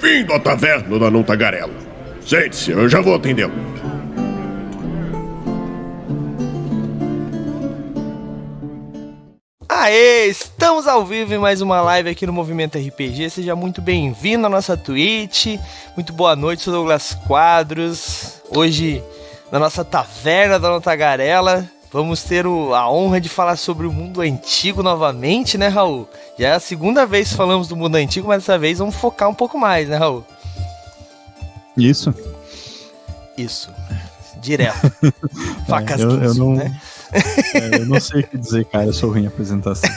Bem-vindo à taverna da Não Tagarela. Sente-se, eu já vou atendê-lo. Aê, estamos ao vivo em mais uma live aqui no Movimento RPG. Seja muito bem-vindo à nossa Twitch. Muito boa noite, sou Douglas Quadros. Hoje, na nossa taverna da Não Tagarela, vamos ter a honra de falar sobre o mundo antigo novamente, né, Raul? Já é a segunda vez que falamos do mundo antigo, mas dessa vez vamos focar um pouco mais, né, Raul? Isso. Direto. Facas eu não, né? Eu não sei o que dizer, cara. Eu sou ruim em apresentação.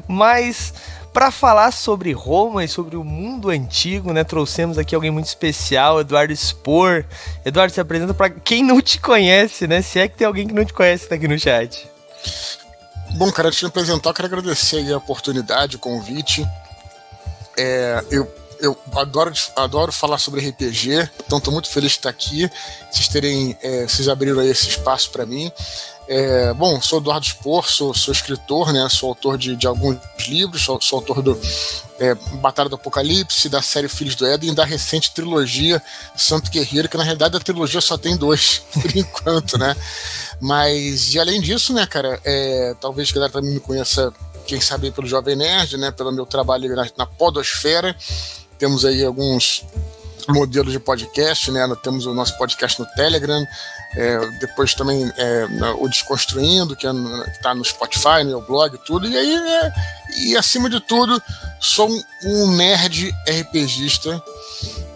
Mas, para falar sobre Roma e sobre o mundo antigo, né, trouxemos aqui alguém muito especial, Eduardo Spor. Eduardo, se apresenta para quem não te conhece, né? Se é que tem alguém que não te conhece que tá aqui no chat. Bom, cara, antes de me apresentar, eu quero agradecer aí a oportunidade, o convite. Eu adoro falar sobre RPG, então estou muito feliz de estar aqui, vocês abriram aí esse espaço para mim. Bom, sou Eduardo Spor, sou escritor, né? Sou autor de alguns livros, sou autor do Batalha do Apocalipse, da série Filhos do Éden e da recente trilogia Santo Guerreiro, que na realidade a trilogia só tem 2, por enquanto, né? Mas, e além disso, né, cara, talvez a galera também me conheça, quem sabe pelo Jovem Nerd, né, pelo meu trabalho na podosfera. Temos aí alguns modelos de podcast, né? Temos o nosso podcast no Telegram, depois também o Desconstruindo, que está no Spotify, no meu blog e tudo. E aí, e acima de tudo, sou um nerd RPGista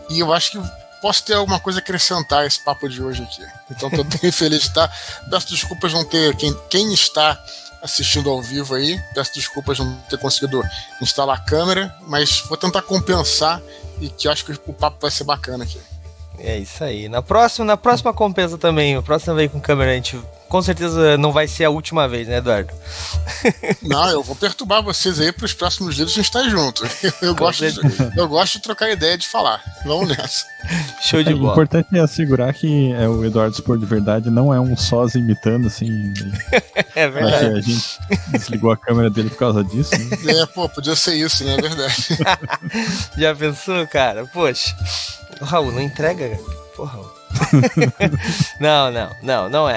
e eu acho que posso ter alguma coisa a acrescentar a esse papo de hoje aqui. Então estou bem feliz de estar. Peço desculpas não ter quem está assistindo ao vivo aí, peço desculpas não ter conseguido instalar a câmera, mas vou tentar compensar e que eu acho que o papo vai ser bacana aqui. É isso aí. Na próxima compensa também, a próxima vez com câmera, a gente com certeza não vai ser a última vez, né, Eduardo? Não, eu vou perturbar vocês aí para os próximos dias a gente estar junto. Eu gosto de trocar ideia, de falar. Vamos nessa. Show de bola. O importante é assegurar que o Eduardo Spor de verdade não é um sósia imitando, assim. É verdade. A gente desligou a câmera dele por causa disso, né? Podia ser isso, né? É verdade. Já pensou, cara? Poxa. O Raul, não entrega, porra, Raul.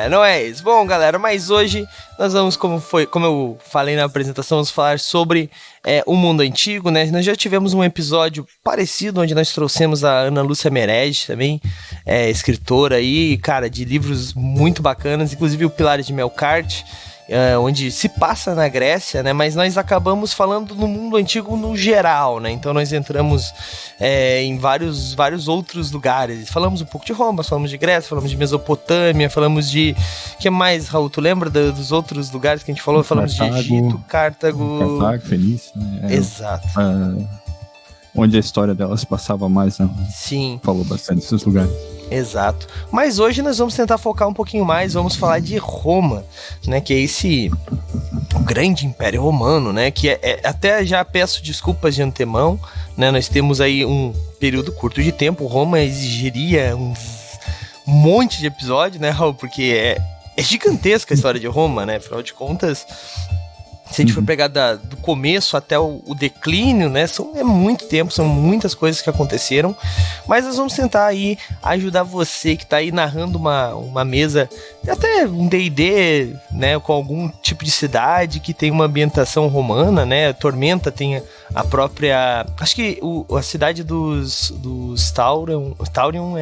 Não é isso. Bom, galera, mas hoje nós vamos, como eu falei na apresentação, vamos falar sobre o mundo antigo, né? Nós já tivemos um episódio parecido, onde nós trouxemos a Ana Lúcia Merege também, escritora aí, cara, de livros muito bacanas, inclusive o Pilares de Melkart, onde se passa na Grécia, né? Mas nós acabamos falando no mundo antigo no geral, né? Então nós entramos em vários outros lugares. Falamos um pouco de Roma, falamos de Grécia, falamos de Mesopotâmia, falamos de... O que mais, Raul? Tu lembra dos outros lugares que a gente falou? Falamos de Egito, Cartago, Fenícia, né? Exato. Onde a história dela se passava mais, né? Sim. Falou bastante desses lugares. Exato. Mas hoje nós vamos tentar focar um pouquinho mais, vamos falar de Roma, né, que é esse grande império romano, né, que até já peço desculpas de antemão, né, nós temos aí um período curto de tempo, Roma exigiria um monte de episódio, né, Raul, porque é gigantesca a história de Roma, né, afinal de contas, se a gente for pegar do começo até o declínio, né, é muito tempo, são muitas coisas que aconteceram, mas nós vamos tentar aí ajudar você que está aí narrando uma mesa, até um D&D, né, com algum tipo de cidade que tem uma ambientação romana, né, Tormenta tem a própria, acho que a cidade dos Taurion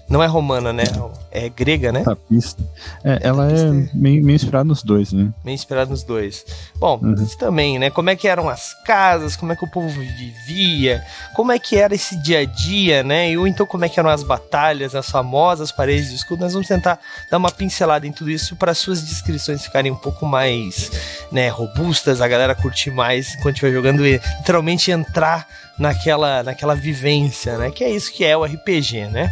não é romana, né? É grega, né? Tapista. Ela é meio inspirada nos dois, né? Meio inspirada nos dois. Bom, isso também, né? Como é que eram as casas, como é que o povo vivia, como é que era esse dia a dia, né? Ou então como é que eram as batalhas, as famosas paredes de escudo. Nós vamos tentar dar uma pincelada em tudo isso para suas descrições ficarem um pouco mais, né, robustas, a galera curtir mais enquanto estiver jogando e literalmente entrar naquela vivência, né? Que é isso que é o RPG, né?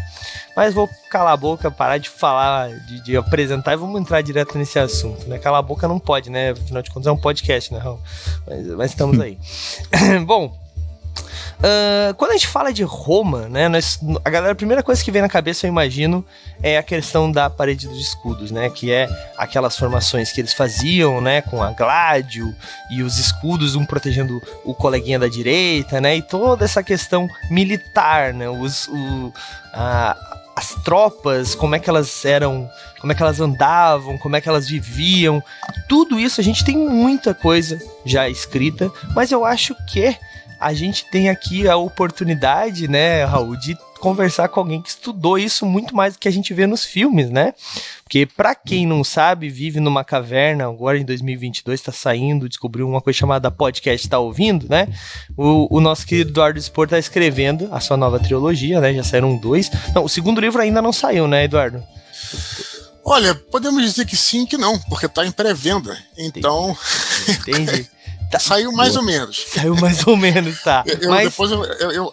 Mas vou calar a boca, parar de falar, de apresentar e vamos entrar direto nesse assunto, né? Calar a boca não pode, né? Afinal de contas é um podcast, né, Raul? Mas estamos aí. Bom, Quando a gente fala de Roma, né, a galera, a primeira coisa que vem na cabeça, eu imagino, é a questão da parede dos escudos, né, que é aquelas formações que eles faziam, né, com a gládio e os escudos, um protegendo o coleguinha da direita, né, e toda essa questão militar, né, as tropas, como é que elas eram, como é que elas andavam, como é que elas viviam, tudo isso a gente tem muita coisa já escrita, mas eu acho que a gente tem aqui a oportunidade, né, Raul, de conversar com alguém que estudou isso muito mais do que a gente vê nos filmes, né? Porque pra quem não sabe, vive numa caverna, agora em 2022 tá saindo, descobriu uma coisa chamada podcast, tá ouvindo, né? O nosso querido Eduardo Spor tá escrevendo a sua nova trilogia, né? Já saíram 2. Não, o segundo livro ainda não saiu, né, Eduardo? Olha, podemos dizer que sim, que não, porque tá em pré-venda. Então... Entendi. Tá. Saiu mais ou menos. Saiu mais ou menos, tá. Depois,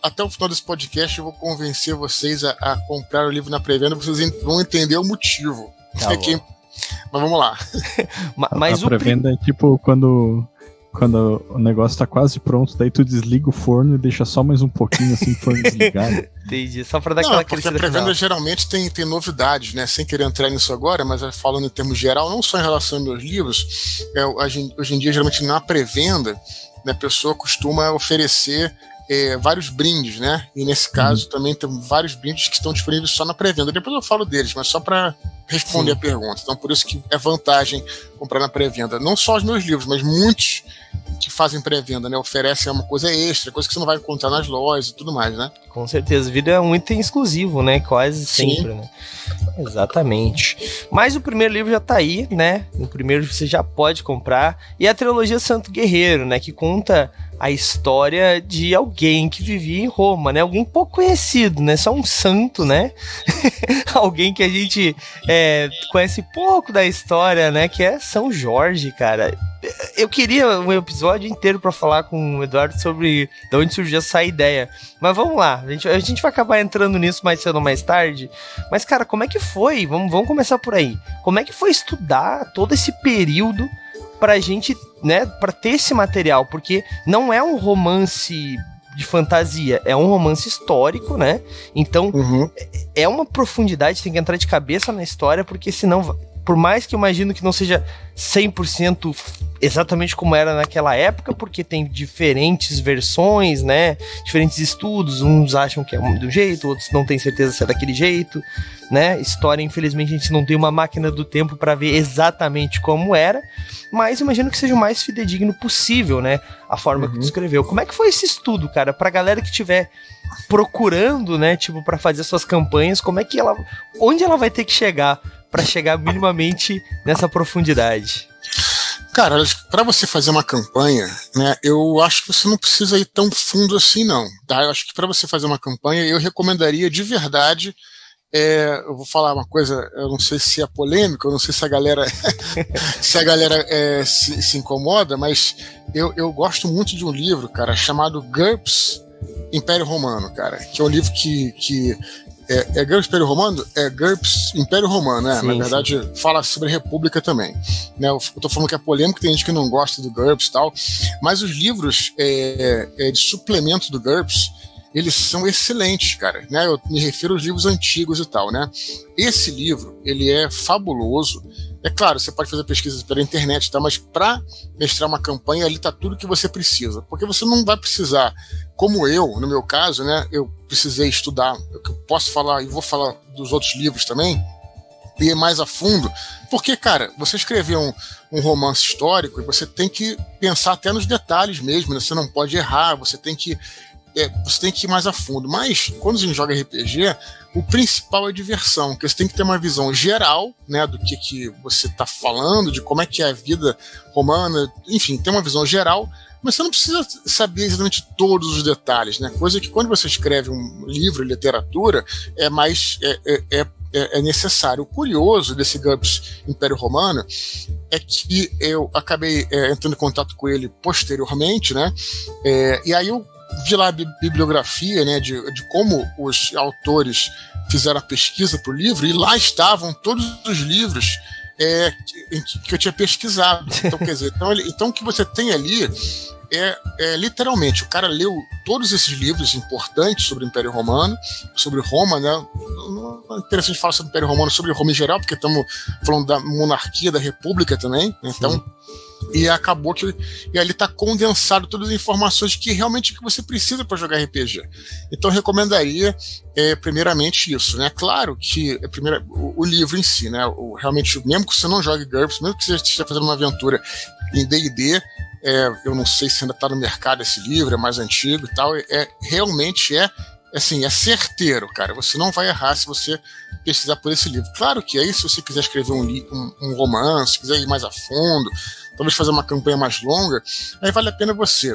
até o final desse podcast, eu vou convencer vocês a comprar o livro na pré-venda, vocês vão entender o motivo. Tá mas vamos lá. Mas a pré-venda é tipo quando o negócio tá quase pronto, daí tu desliga o forno e deixa só mais um pouquinho assim, o forno desligado. Entendi, só pra dar aquela crescida. Porque a pré-venda geralmente tem novidades, né? Sem querer entrar nisso agora, mas falando em termos geral, não só em relação aos meus livros, hoje em dia, geralmente na pré-venda, né, a pessoa costuma oferecer vários brindes, né? E nesse caso também tem vários brindes que estão disponíveis só na pré-venda. Depois eu falo deles, mas só para responder a pergunta. Então, por isso que é vantagem comprar na pré-venda. Não só os meus livros, mas muitos que fazem pré-venda, né? Oferecem uma coisa extra, coisa que você não vai encontrar nas lojas e tudo mais, né? Com certeza. O vídeo é um item exclusivo, né? Quase sempre, né? Exatamente. Mas o primeiro livro já tá aí, né? O primeiro você já pode comprar. E a trilogia Santo Guerreiro, né? Que conta a história de alguém que vivia em Roma, né? Alguém pouco conhecido, né? Só um santo, né? Alguém que a gente conhece pouco da história, né? Que é São Jorge, cara. Eu queria um episódio inteiro pra falar com o Eduardo sobre de onde surgiu essa ideia. Mas vamos lá, a gente vai acabar entrando nisso mais cedo ou mais tarde. Mas, cara, como é que foi? Vamos começar por aí. Como é que foi estudar todo esse período pra gente, né, pra ter esse material? Porque não é um romance de fantasia, é um romance histórico, né? Então, é uma profundidade, tem que entrar de cabeça na história, porque senão, por mais que eu imagino que não seja 100% exatamente como era naquela época, porque tem diferentes versões, né? Diferentes estudos, uns acham que é de um jeito, outros não têm certeza se é daquele jeito, né? História, infelizmente, a gente não tem uma máquina do tempo para ver exatamente como era, mas imagino que seja o mais fidedigno possível, né? A forma que tu escreveu. Como é que foi esse estudo, cara? Pra galera que estiver procurando, né? Tipo, pra fazer suas campanhas, como é que onde ela vai ter que chegar pra chegar minimamente nessa profundidade? Cara, para você fazer uma campanha, né, eu acho que você não precisa ir tão fundo assim, não. Tá? Eu acho que para você fazer uma campanha, eu recomendaria de verdade. Eu vou falar uma coisa, eu não sei se é polêmica, eu não sei se a galera se incomoda, mas eu gosto muito de um livro, cara, chamado GURPS Império Romano, cara, que é um livro que GURPS Império Romano? É GURPS Império Romano, né? Sim, na verdade, sim. Fala sobre República também. Né? Eu tô falando que é polêmico, tem gente que não gosta do GURPS e tal, mas os livros de suplemento do GURPS, eles são excelentes, cara. Né? Eu me refiro aos livros antigos e tal, né? Esse livro, ele é fabuloso. É claro, você pode fazer pesquisas pela internet, tá? Mas para mestrar uma campanha, ali tá tudo que você precisa. Porque você não vai precisar, como eu, no meu caso, né? Eu precisei estudar, eu posso falar, e vou falar dos outros livros também, e ir mais a fundo. Porque, cara, você escrever um romance histórico, você tem que pensar até nos detalhes mesmo, né? Você não pode errar, você tem que ir mais a fundo. Mas, quando a gente joga RPG, o principal é diversão, que você tem que ter uma visão geral, né, do que você está falando, de como é que é a vida romana, enfim, ter uma visão geral, mas você não precisa saber exatamente todos os detalhes, né? Coisa que quando você escreve um livro, literatura, é necessário. O curioso desse GURPS Império Romano é que eu acabei entrando em contato com ele posteriormente, né? E aí eu vi lá a bibliografia, né, de como os autores fizeram a pesquisa para o livro, e lá estavam todos os livros que eu tinha pesquisado. Então, quer dizer, então o que você tem ali literalmente, o cara leu todos esses livros importantes sobre o Império Romano, sobre Roma, né? Não é interessante falar sobre o Império Romano, sobre Roma em geral, porque estamos falando da monarquia, da república também, né? Então, e acabou que e ali está condensado todas as informações que realmente que você precisa para jogar RPG. Então eu recomendaria primeiramente isso, né? Claro que o livro em si, né? Realmente, mesmo que você não jogue GURPS, mesmo que você esteja fazendo uma aventura em D&D, eu não sei se ainda está no mercado esse livro, é mais antigo e tal, realmente assim, é certeiro, cara. Você não vai errar se você pesquisar por esse livro. Claro que aí, se você quiser escrever um romance, quiser ir mais a fundo, talvez fazer uma campanha mais longa, aí vale a pena você.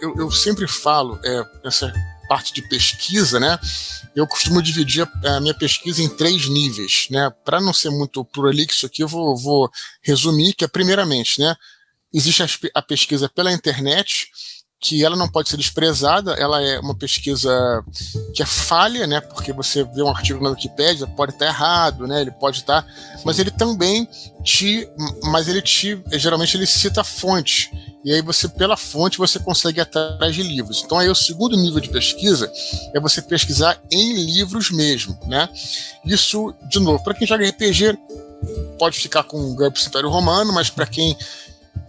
Eu sempre falo, essa parte de pesquisa, né? Eu costumo dividir a minha pesquisa em 3 níveis, né? Para não ser muito prolixo aqui, eu vou resumir, que é primeiramente, né? Existe a pesquisa pela internet, que ela não pode ser desprezada, ela é uma pesquisa que é falha, né? Porque você vê um artigo na Wikipédia, pode estar errado, né? Ele pode estar, mas ele também geralmente ele cita a fonte, e aí você, pela fonte, você consegue ir atrás de livros. Então aí o segundo nível de pesquisa é você pesquisar em livros mesmo, né? Isso, de novo, para quem joga RPG, pode ficar com o GURPS Império Romano, mas para quem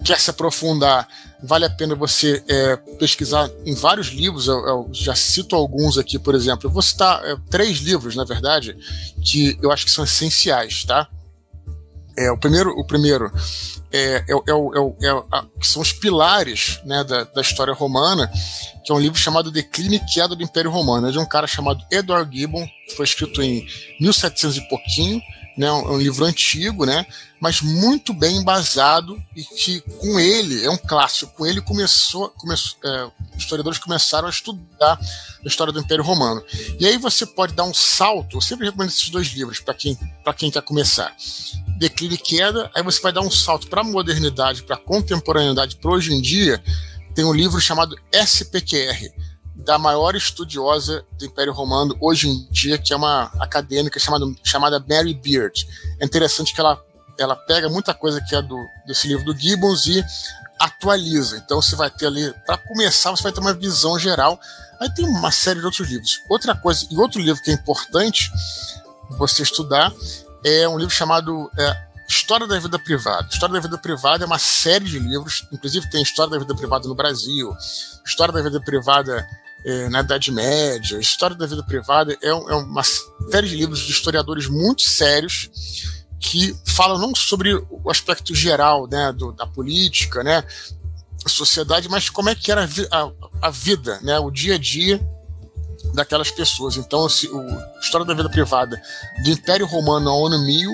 quer se aprofundar, vale a pena você pesquisar em vários livros. Eu já cito alguns aqui, por exemplo. Eu vou citar 3 livros, na verdade, que eu acho que são essenciais, tá? O primeiro que são os pilares, né, da história romana, que é um livro chamado Declínio e Queda do Império Romano. É de um cara chamado Edward Gibbon, que foi escrito em 1700 e pouquinho, né, um livro antigo, né, mas muito bem embasado, e que com ele, é um clássico, com ele historiadores começaram a estudar a história do Império Romano. E aí você pode dar um salto, eu sempre recomendo esses 2 livros para quem quer começar. Declínio e Queda, aí você vai dar um salto para a modernidade, para a contemporaneidade, para hoje em dia. Tem um livro chamado SPQR, da maior estudiosa do Império Romano hoje em dia, que é uma acadêmica chamada Mary Beard. É interessante que ela pega muita coisa que é desse livro do Gibbons e atualiza. Então você vai ter ali, para começar, você vai ter uma visão geral. Aí tem uma série de outros livros. Outra coisa, e outro livro que é importante você estudar, é um livro chamado História da Vida Privada. História da Vida Privada é uma série de livros, inclusive tem História da Vida Privada no Brasil, História da Vida Privada na Idade Média. História da Vida Privada é uma série de livros de historiadores muito sérios que falam não sobre o aspecto geral, né, da política, né, a sociedade, mas como é que era a vida, né, o dia a dia daquelas pessoas. Então, História da Vida Privada do Império Romano ao ano 1000,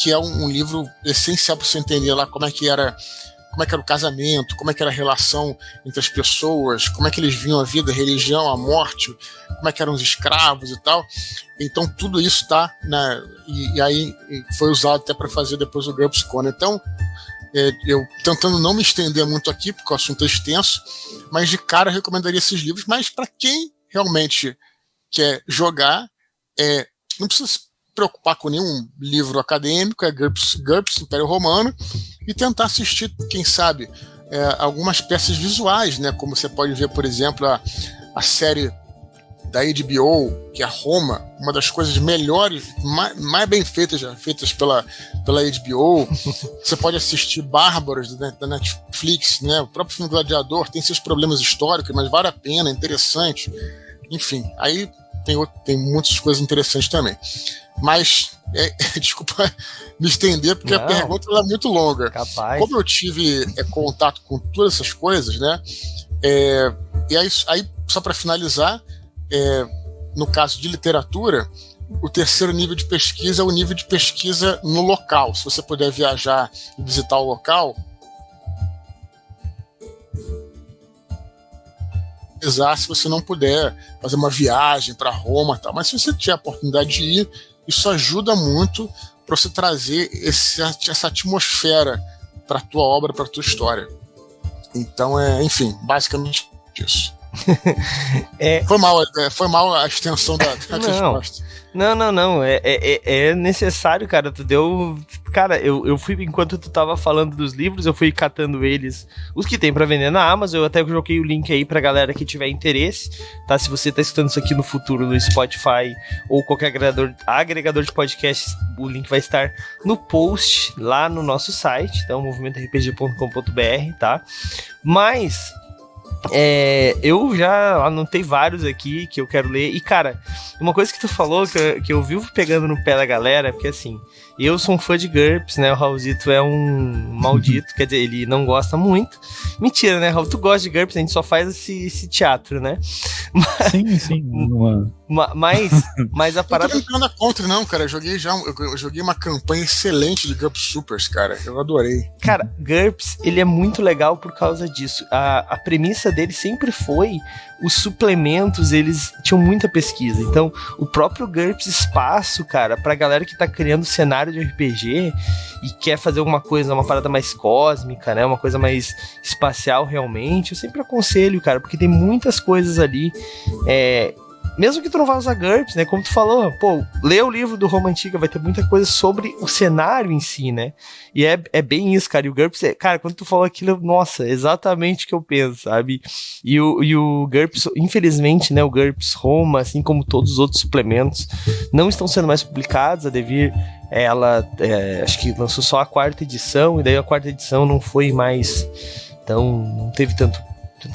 que é um livro essencial para você entender lá como é que era o casamento, como é que era a relação entre as pessoas, como é que eles viam a vida, a religião, a morte, como é que eram os escravos e tal. Então tudo isso está, né, e aí foi usado até para fazer depois o GURPS Conan. Então eu tentando não me estender muito aqui, porque o assunto é extenso, mas de cara eu recomendaria esses livros. Mas para quem realmente quer jogar, não precisa se preocupar com nenhum livro acadêmico, é GURPS Império Romano, e tentar assistir, quem sabe, algumas peças visuais, né? Como você pode ver, por exemplo, a série da HBO, que é Roma, uma das coisas melhores, mais bem feitas pela HBO. Você pode assistir Bárbaros da Netflix, né? O próprio filme Gladiador tem seus problemas históricos, mas vale a pena, é interessante. Enfim, aí tem muitas coisas interessantes também. Mas, desculpa me estender, porque a pergunta é muito longa. Capaz. Como eu tive contato com todas essas coisas, né? E aí só para finalizar, no caso de literatura, o terceiro nível de pesquisa é o nível de pesquisa no local. Se você puder viajar e visitar o local, se você não puder fazer uma viagem para Roma e tal, mas se você tiver a oportunidade de ir, isso ajuda muito para você trazer essa atmosfera para a tua obra, para a tua história. Então, enfim, basicamente isso. Foi mal a extensão da resposta. Não. É necessário, cara. Tu deu. Cara, eu fui, enquanto tu tava falando dos livros, eu fui catando eles, os que tem pra vender na Amazon. Eu até joguei o link aí pra galera que tiver interesse, tá? Se você tá escutando isso aqui no futuro no Spotify ou qualquer agregador de podcast, o link vai estar no post lá no nosso site, então, movimentorpg.com.br, tá? Mas eu já anotei vários aqui que eu quero ler. E, cara, uma coisa que tu falou que eu vivo pegando no pé da galera, porque assim, eu sou um fã de GURPS, né? O Raulzito é um maldito, quer dizer, ele não gosta muito. Mentira, né, Raul? Tu gosta de GURPS, a gente só faz esse teatro, né? Sim. Mas a parada... Eu não tô nada contra, não, cara. Eu joguei uma campanha excelente de GURPS Supers, cara. Eu adorei. Cara, GURPS, ele é muito legal por causa disso. A premissa dele sempre foi... Os suplementos, eles tinham muita pesquisa. Então, o próprio GURPS Espaço, cara, pra galera que tá criando cenário de RPG e quer fazer alguma coisa, uma parada mais cósmica, né? Uma coisa mais espacial, realmente, eu sempre aconselho, cara, porque tem muitas coisas ali, mesmo que tu não vá usar GURPS, né? Como tu falou, pô, lê o livro do Roma Antiga, vai ter muita coisa sobre o cenário em si, né? E é bem isso, cara. E o GURPS, cara, quando tu falou aquilo, nossa, exatamente o que eu penso, sabe? E o GURPS, infelizmente, né? O GURPS Roma, assim como todos os outros suplementos, não estão sendo mais publicados. A Devir, ela, acho que lançou só a 4ª edição, e daí a 4ª edição não foi mais... Então, não teve tanta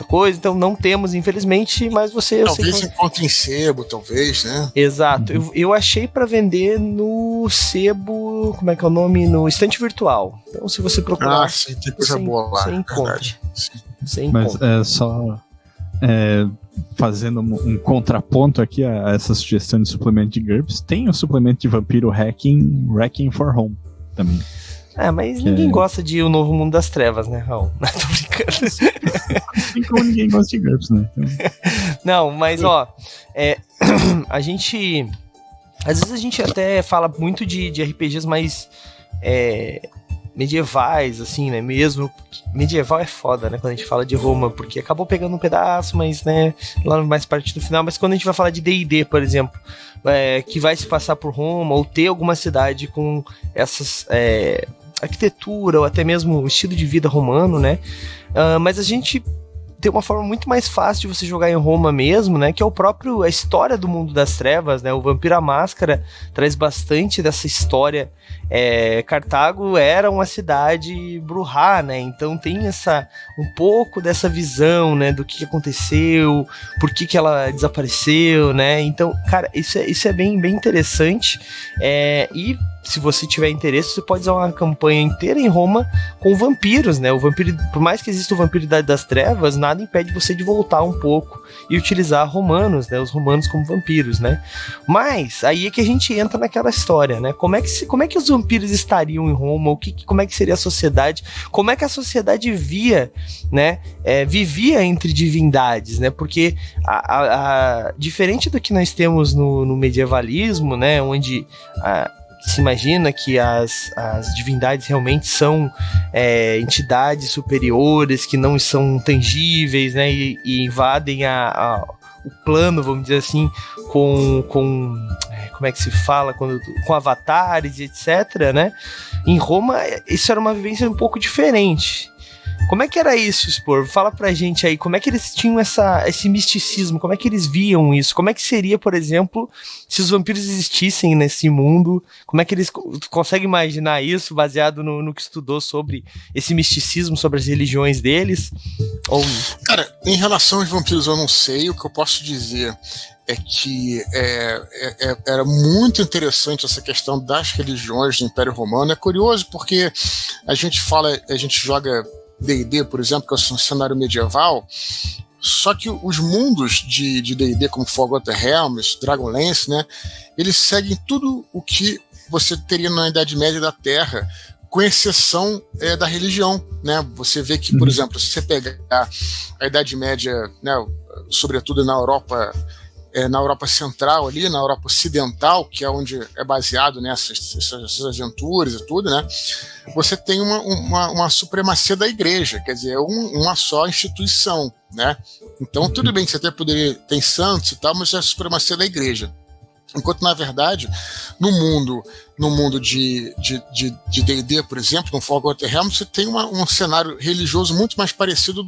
coisa, então não temos, infelizmente, mas você... Talvez encontre em sebo, talvez, né? Exato. Eu achei pra vender no sebo, como é que é o nome? No estante virtual. Então, se você procurar... sim, tem coisa boa lá, você encontra. Mas só fazendo um contraponto aqui a essa sugestão de suplemento de GURPS, tem o suplemento de vampiro Wrecking for Home também. Mas ninguém gosta de O Novo Mundo das Trevas, né, Raul? Não, tô brincando. Assim como ninguém gosta de GURPS, né? Então... Não, mas a gente... Às vezes a gente até fala muito de RPGs mais medievais, assim, né? Mesmo medieval é foda, né? Quando a gente fala de Roma, porque acabou pegando um pedaço, mas, né? Lá mais parte do final. Mas quando a gente vai falar de D&D, por exemplo, que vai se passar por Roma, ou ter alguma cidade com essas... arquitetura, ou até mesmo o estilo de vida romano, né? Mas a gente tem uma forma muito mais fácil de você jogar em Roma mesmo, né? Que é a história do mundo das trevas, né? O Vampiro à Máscara traz bastante dessa história. Cartago era uma cidade bruhá, né? Então tem um pouco dessa visão, né? Do que aconteceu, por que ela desapareceu, né? Então, cara, isso é bem, bem interessante. E se você tiver interesse, você pode usar uma campanha inteira em Roma com vampiros, né? O vampiro, por mais que exista o Vampiro Idade das Trevas, nada impede você de voltar um pouco e utilizar romanos, né? Os romanos como vampiros, né? Mas aí é que a gente entra naquela história, né? Como é que os vampiros estariam em Roma? Como é que seria a sociedade? Como é que a sociedade via, né? Vivia entre divindades, né? Porque diferente do que nós temos no medievalismo, né? Onde se imagina que as divindades realmente são entidades superiores, que não são tangíveis, né, e invadem o plano, vamos dizer assim, com como é que se fala, com avatares e etc, né? Em Roma, isso era uma vivência um pouco diferente. Como é que era isso, Spor? Fala pra gente aí, como é que eles tinham esse misticismo, como é que eles viam isso? Como é que seria, por exemplo, se os vampiros existissem nesse mundo? Como é que eles... Tu consegue imaginar isso, baseado no que estudou sobre esse misticismo, sobre as religiões deles? Cara, em relação aos vampiros eu não sei, o que eu posso dizer é que era muito interessante essa questão das religiões do Império Romano. É curioso porque a gente joga D&D, por exemplo, que é um cenário medieval, só que os mundos de D&D, como Forgotten Realms, Dragonlance, né, eles seguem tudo o que você teria na Idade Média da Terra, com exceção da religião, né? Você vê que, por exemplo, se você pegar a Idade Média, né, sobretudo na Europa Central ali, na Europa Ocidental, que é onde é baseado nessas aventuras e tudo, né? Você tem uma supremacia da igreja, quer dizer, uma só instituição, né? Então, tudo bem que você até poderia ter santos e tal, mas é a supremacia da igreja. Enquanto, na verdade, no mundo de D&D, por exemplo, no Forgotten Realms, você tem um cenário religioso muito mais parecido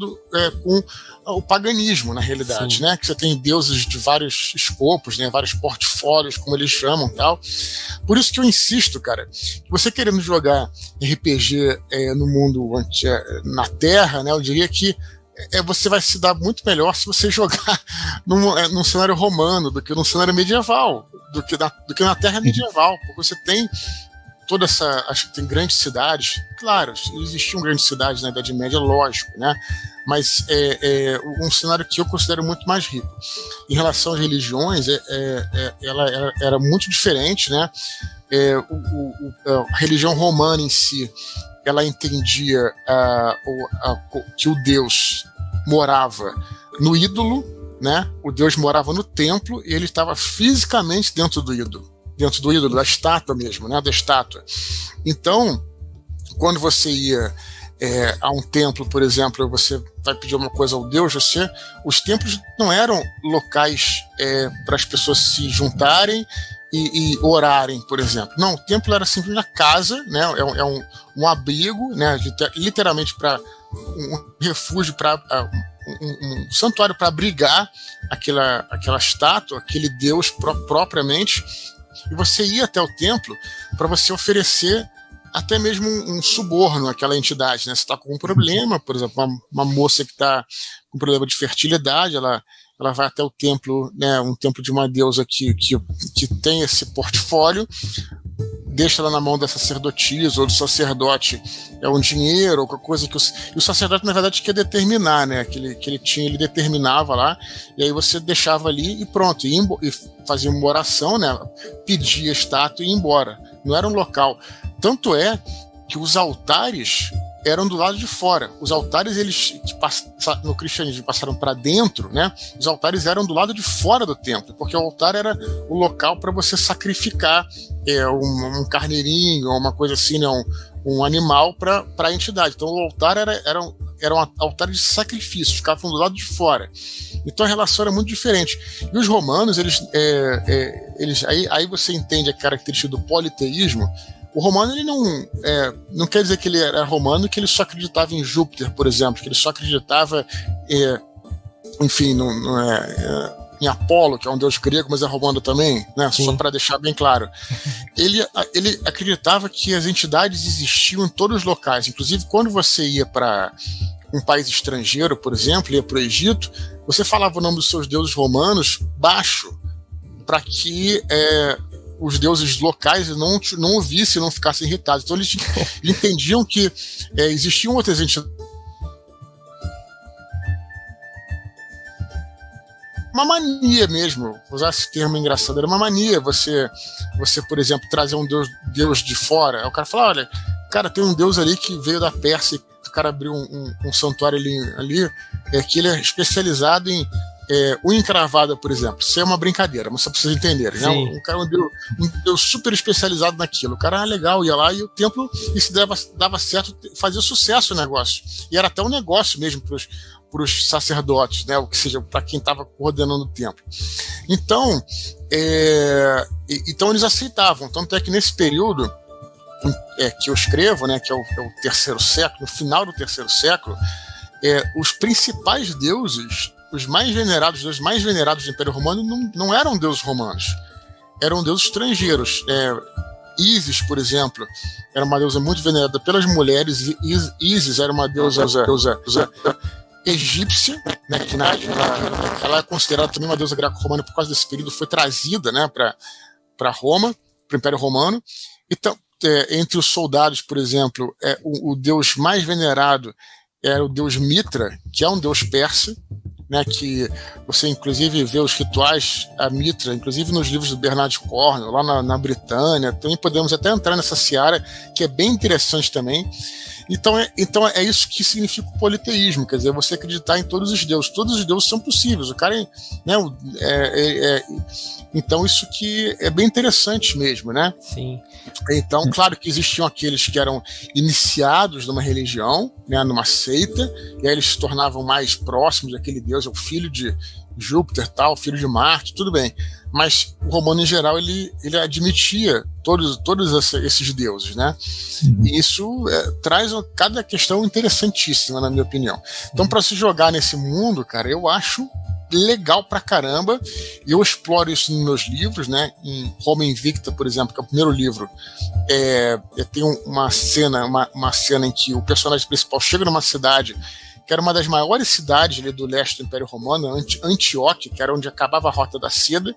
com o paganismo, na realidade, né? Que você tem deuses de vários escopos, né? Vários portfólios, como eles chamam e tal. Por isso que eu insisto, cara, que você querendo jogar RPG no mundo, na Terra, né? Eu diria que você vai se dar muito melhor se você jogar num cenário romano do que num cenário medieval, do que na Terra medieval, porque você tem toda essa... Acho que tem grandes cidades, claro, existiam grandes cidades na Idade Média, lógico, né? Mas um cenário que eu considero muito mais rico. Em relação às religiões, ela era muito diferente, né? A religião romana em si, ela entendia que o Deus morava no ídolo, né? O Deus morava no templo e ele estava fisicamente dentro do ídolo, da estátua mesmo, né? Da estátua. Então, quando você ia a um templo, por exemplo, você vai pedir uma coisa ao Deus, os templos não eram locais para as pessoas se juntarem e orarem, por exemplo. Não, o templo era simplesmente uma casa, né? Um abrigo, né? Literalmente para um refúgio, para um santuário para abrigar aquela estátua, aquele Deus propriamente. E você ia até o templo para você oferecer até mesmo um suborno àquela entidade, né? Você está com um problema, por exemplo, uma moça que está com problema de fertilidade, ela vai até o templo, né? Um templo de uma deusa que tem esse portfólio, deixa ela na mão da sacerdotisa ou do sacerdote um dinheiro ou qualquer coisa e o sacerdote, na verdade, quer determinar, né? Ele determinava lá, e aí você deixava ali e pronto, e fazia uma oração, né? Pedia a estátua e ia embora. Não era um local. Tanto é que os altares eram do lado de fora. Os altares, eles no cristianismo passaram para dentro, né? Os altares eram do lado de fora do templo, porque o altar era o local para você sacrificar um carneirinho, uma coisa assim, né? Um animal para a entidade. Então o altar era um altar de sacrifício, ficavam do lado de fora. Então a relação era muito diferente. E os romanos, aí você entende a característica do politeísmo. O romano, ele não quer dizer que ele era romano, que ele só acreditava em Júpiter, por exemplo, que ele só acreditava em Apolo, que é um deus grego, mas é romano também, né? Só para deixar bem claro. Ele acreditava que as entidades existiam em todos os locais. Inclusive, quando você ia para um país estrangeiro, por exemplo, ia para o Egito, você falava o nome dos seus deuses romanos baixo, para que os deuses locais não ouvissem, não ficassem irritados. Então eles entendiam que existiam outras entidades. Uma mania mesmo, vou usar esse termo engraçado, era uma mania você por exemplo, trazer um deus de fora. Aí o cara fala, olha, cara, tem um deus ali que veio da Pérsia, o cara abriu um santuário ali que ele é especializado em unha encravada, por exemplo. Isso é uma brincadeira, mas só pra vocês entenderem, né? Um cara um deus super especializado naquilo. O cara, legal, ia lá e o templo, isso dava certo, fazia sucesso o negócio. E era até um negócio mesmo pros sacerdotes, né? Ou que seja, para quem estava coordenando o templo. Então, então eles aceitavam. Tanto é que nesse período que eu escrevo, né? Que é o terceiro século, no final do terceiro século, os principais deuses, os mais venerados do Império Romano não eram deuses romanos, eram deuses estrangeiros. Ísis, por exemplo, era uma deusa muito venerada pelas mulheres. Ísis era uma deusa egípcia, né, que ela é considerada também uma deusa greco-romana por causa desse período, foi trazida, né, para Roma, para o Império Romano. Então, entre os soldados, por exemplo, o deus mais venerado era o deus Mitra, que é um deus persa, né, que você inclusive vê os rituais a Mitra, inclusive nos livros do Bernard Cornwell, lá na Britânia. Também podemos até entrar nessa seara, que é bem interessante também. Então é isso que significa o politeísmo, quer dizer, você acreditar em todos os deuses são possíveis, o cara, né, então isso que é bem interessante mesmo, né? Sim. Então, claro que existiam aqueles que eram iniciados numa religião, né, numa seita, e aí eles se tornavam mais próximos daquele deus, é o filho Júpiter, tal, filho de Marte, tudo bem. Mas o romano, em geral, ele admitia todos esses deuses, né? E isso traz cada questão interessantíssima, na minha opinião. Então, para se jogar nesse mundo, cara, eu acho legal pra caramba, e eu exploro isso nos meus livros, né? Em Roma Invicta, por exemplo, que é o primeiro livro, tem uma cena em que o personagem principal chega numa cidade que era uma das maiores cidades ali do leste do Império Romano, Antioquia, que era onde acabava a Rota da Seda,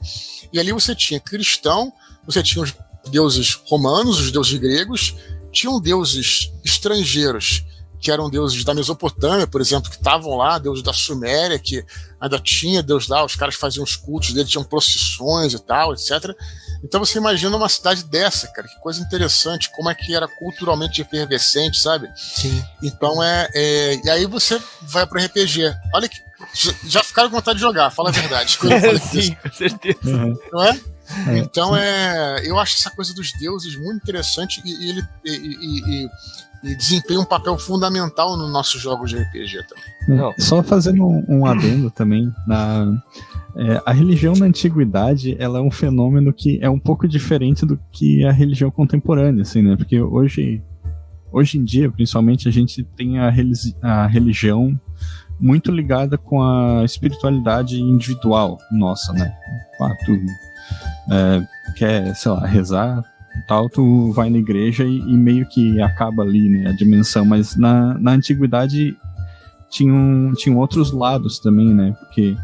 e ali você tinha cristão, você tinha os deuses romanos, os deuses gregos, tinham deuses estrangeiros, que eram deuses da Mesopotâmia, por exemplo, que estavam lá, deuses da Suméria, que ainda tinha deus lá, os caras faziam os cultos deles, tinham procissões e tal, etc. Então você imagina uma cidade dessa, cara, que coisa interessante, como é que era culturalmente efervescente, sabe? Sim. Então e aí você vai pro RPG. Olha que já ficaram com vontade de jogar, fala a verdade. Sim, com certeza. Não é? Então eu acho essa coisa dos deuses muito interessante e desempenha um papel fundamental nos nossos jogos de RPG também. Só fazendo um adendo também, a religião na antiguidade, ela é um fenômeno que é um pouco diferente do que a religião contemporânea, assim, né? Porque hoje em dia, principalmente, a gente tem a religião muito ligada com a espiritualidade individual nossa, né? Tu quer, sei lá, rezar, tal, tu vai na igreja e meio que acaba ali, né, a dimensão, mas na antiguidade tinham outros lados também, né, porque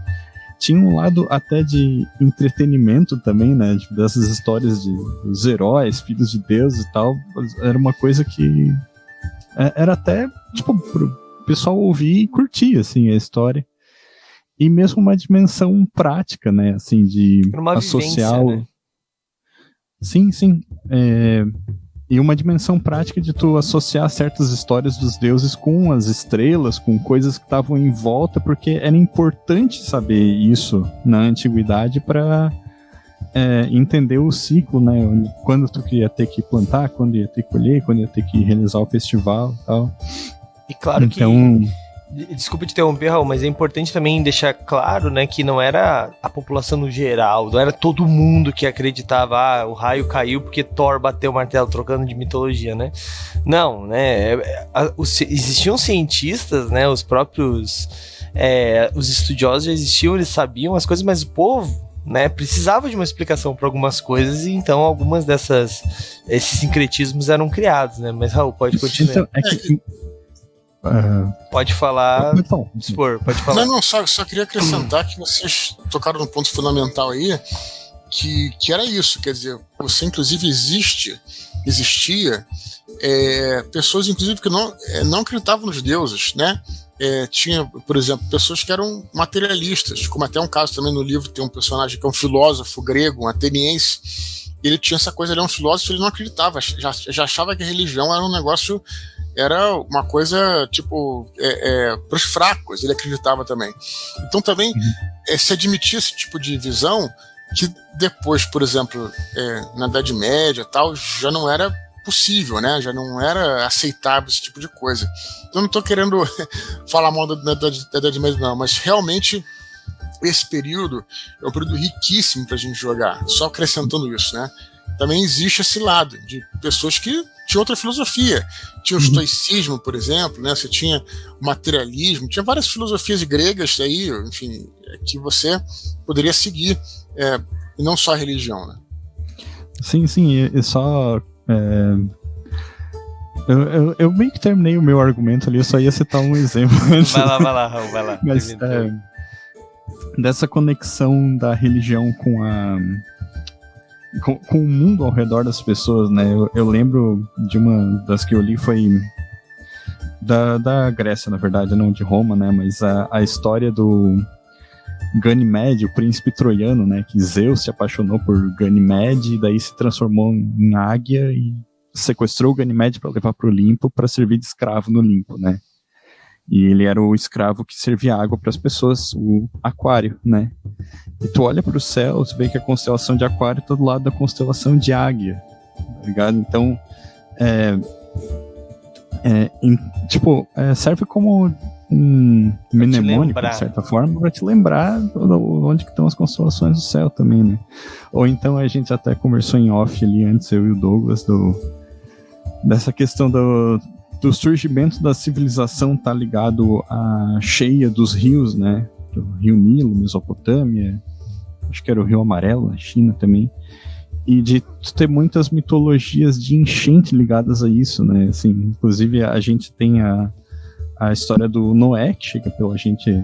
tinha um lado até de entretenimento também, né, tipo, dessas histórias dos heróis, filhos de Deus e tal, era uma coisa que era até, tipo, pro pessoal ouvir e curtir, assim, a história, e mesmo uma dimensão prática, né, assim, de associar... Vivência, né? Sim. E uma dimensão prática de tu associar certas histórias dos deuses com as estrelas, com coisas que estavam em volta, porque era importante saber isso na antiguidade para entender o ciclo, né? Quando tu ia ter que plantar, quando ia ter que colher, quando ia ter que realizar o festival e tal. E claro então... Desculpa te interromper, Raul, mas é importante também deixar claro, né, que não era a população no geral, não era todo mundo que acreditava, o raio caiu porque Thor bateu o martelo, trocando de mitologia, né? Não, né? Existiam cientistas, né? Os próprios os estudiosos já existiam, eles sabiam as coisas, mas o povo, né, precisava de uma explicação para algumas coisas, e então algumas esses sincretismos eram criados, né? Mas Raul, pode continuar. Então, Pode falar, dispor, pode falar. Não, só queria acrescentar que vocês tocaram num ponto fundamental aí, que era isso, quer dizer, você inclusive existia pessoas inclusive que não acreditavam nos deuses, né? Tinha, por exemplo, pessoas que eram materialistas, como até um caso também no livro, tem um personagem que é um filósofo grego, um ateniense, ele tinha essa coisa, ele é um filósofo, ele não acreditava, já achava que a religião era um negócio, era uma coisa, tipo, para os fracos, ele acreditava também. Então também se admitia esse tipo de visão, que depois, por exemplo, na Idade Média e tal, já não era possível, né? Já não era aceitável esse tipo de coisa. Então não estou querendo falar mal da Idade Média, não, mas realmente esse período é um período riquíssimo para a gente jogar, só acrescentando isso, né? Também existe esse lado de pessoas que tinham outra filosofia. Tinha o estoicismo, por exemplo, né? Você tinha o materialismo, tinha várias filosofias gregas aí, enfim, que você poderia seguir, e não só a religião, né? Sim, e só... Eu meio que terminei o meu argumento ali, eu só ia citar um exemplo. Vai lá, Raul, vai lá. Mas dessa conexão da religião com o mundo ao redor das pessoas, né? Eu lembro de uma das que eu li, foi da Grécia, na verdade, não de Roma, né? Mas a história do Ganymede, o príncipe troiano, né? Que Zeus se apaixonou por Ganymede e daí se transformou em águia e sequestrou o Ganymede para levar para o Olimpo para servir de escravo no Olimpo, né? E ele era o escravo que servia água para as pessoas, o Aquário, né? E tu olha para o céu, tu vê que a constelação de Aquário está do lado da constelação de Águia, tá ligado? Então, serve como mnemônico, de certa forma, para te lembrar onde que estão as constelações do céu também, né? Ou então a gente até conversou em off ali antes, eu e o Douglas, dessa questão do surgimento da civilização tá ligado à cheia dos rios, né? Do Rio Nilo, Mesopotâmia, acho que era o Rio Amarelo, na China também. E de ter muitas mitologias de enchente ligadas a isso, né? Assim, inclusive a gente tem a história do Noé, que chega pela gente